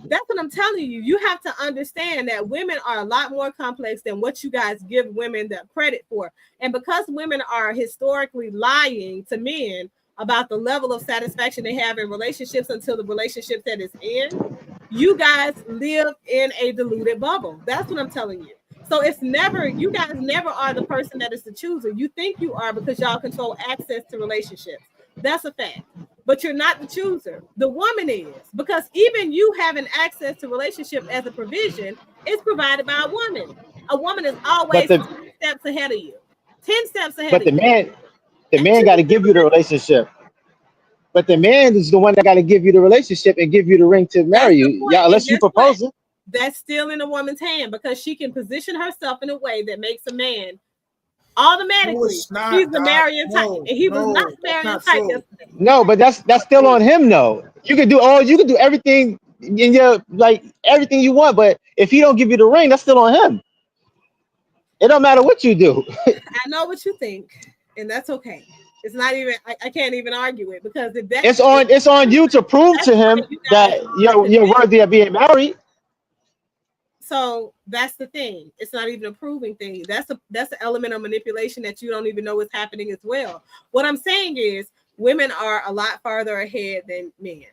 that's what I'm telling you. You have to understand that women are a lot more complex than what you guys give women the credit for. And because women are historically lying to men about the level of satisfaction they have in relationships until the relationship that is in, you guys live in a deluded bubble. That's what I'm telling you. So you guys never are the person that is the chooser. You think you are because y'all control access to relationships. That's a fact. But you're not the chooser. The woman is, because even you having access to relationship as a provision is provided by a woman. A woman is always 10 steps ahead of you. 10 steps ahead of you.
But the man got to give you the relationship. But the man is the one that got to give you the relationship and give you the ring to marry you. Yeah, unless you propose it.
That's still in a woman's hand because she can position herself in a way that makes a man automatically he's the marrying type. And he was not the marrying type yesterday.
No, but that's still on him though. You can do everything in your everything you want, but if he don't give you the ring, that's still on him. It don't matter what you do.
I know what you think, and that's okay. It's not even I can't even argue it because
it's on you to prove to him that you're worthy of being married.
So that's the thing. It's not even a proving thing. That's an element of manipulation that you don't even know is happening as well. What I'm saying is women are a lot farther ahead than men,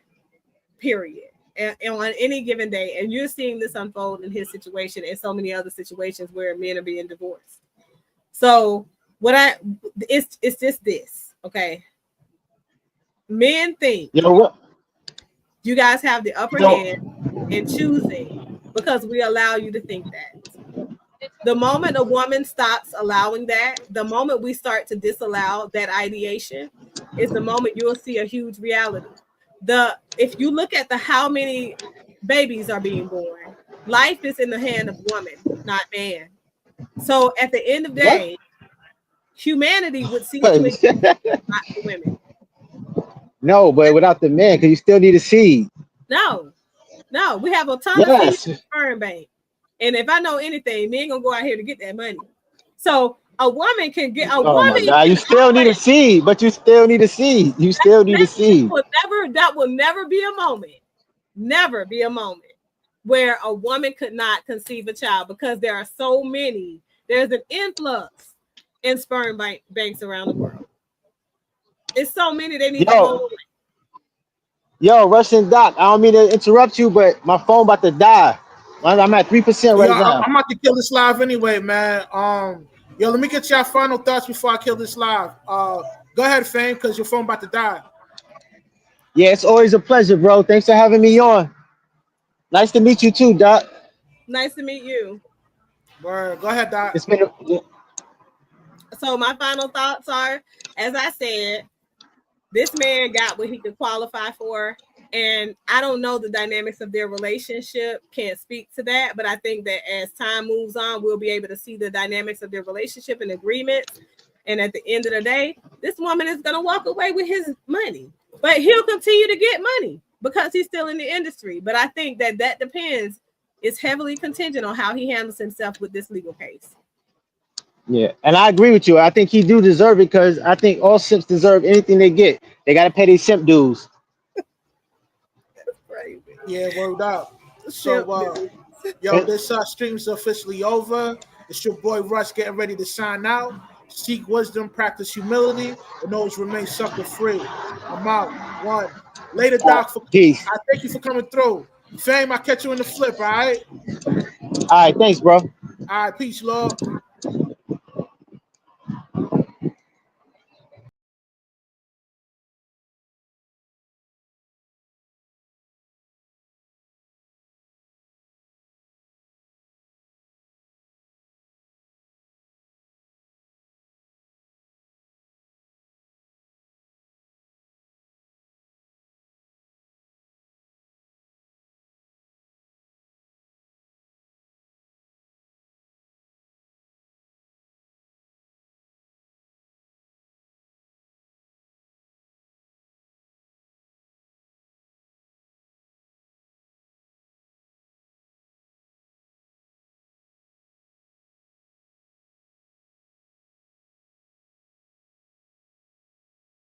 period. And on any given day, and you're seeing this unfold in his situation and so many other situations where men are being divorced. So it's just this, okay? Men think you guys have the upper hand in choosing because we allow you to think that. The moment a woman stops allowing that, the moment we start to disallow that ideation, is the moment you'll see a huge reality. If you look at how many babies are being born, life is in the hand of woman, not man. So at the end of the day, humanity would see to it, not the women.
No, but without the man, because you still need a seed.
No, we have a ton of seeds in the sperm bank. And if I know anything, men gonna go out here to get that money. So a woman can get
my God, you still need a seed, but you still need a seed. You still need a seed.
That will never be a moment where a woman could not conceive a child because there are so many. There's an influx in sperm banks around the world. It's so many they need to go away.
Yo, Russian Doc, I don't mean to interrupt you, but my phone about to die. I'm at 3% right now.
I'm about to kill this live anyway, man. Let me get your final thoughts before I kill this live. Go ahead, Fame, because your phone about to die.
Yeah, it's always a pleasure, bro. Thanks for having me on. Nice to meet you too, Doc.
Nice to meet you.
Word. Go ahead, Doc.
It's been
So my final thoughts are, as I said, this man got what he could qualify for. And I don't know the dynamics of their relationship, can't speak to that. But I think that as time moves on, we'll be able to see the dynamics of their relationship and agreements. And at the end of the day, this woman is going to walk away with his money. But he'll continue to get money because he's still in the industry. But I think that depends. It's heavily contingent on how he handles himself with this legal case.
Yeah, and I agree with you. I think he do deserve it because I think all simps deserve anything they get. They gotta pay their simp dues.
Crazy.
Yeah, word up. So, yo, this stream's officially over. It's your boy Russ getting ready to sign out. Seek wisdom, practice humility, and always remain sucker free. I'm out. One. Later, Doc.
Peace.
I thank you for coming through. Fame, I catch you in the flip, all right?
All right, thanks, bro.
All right, peace, Lord.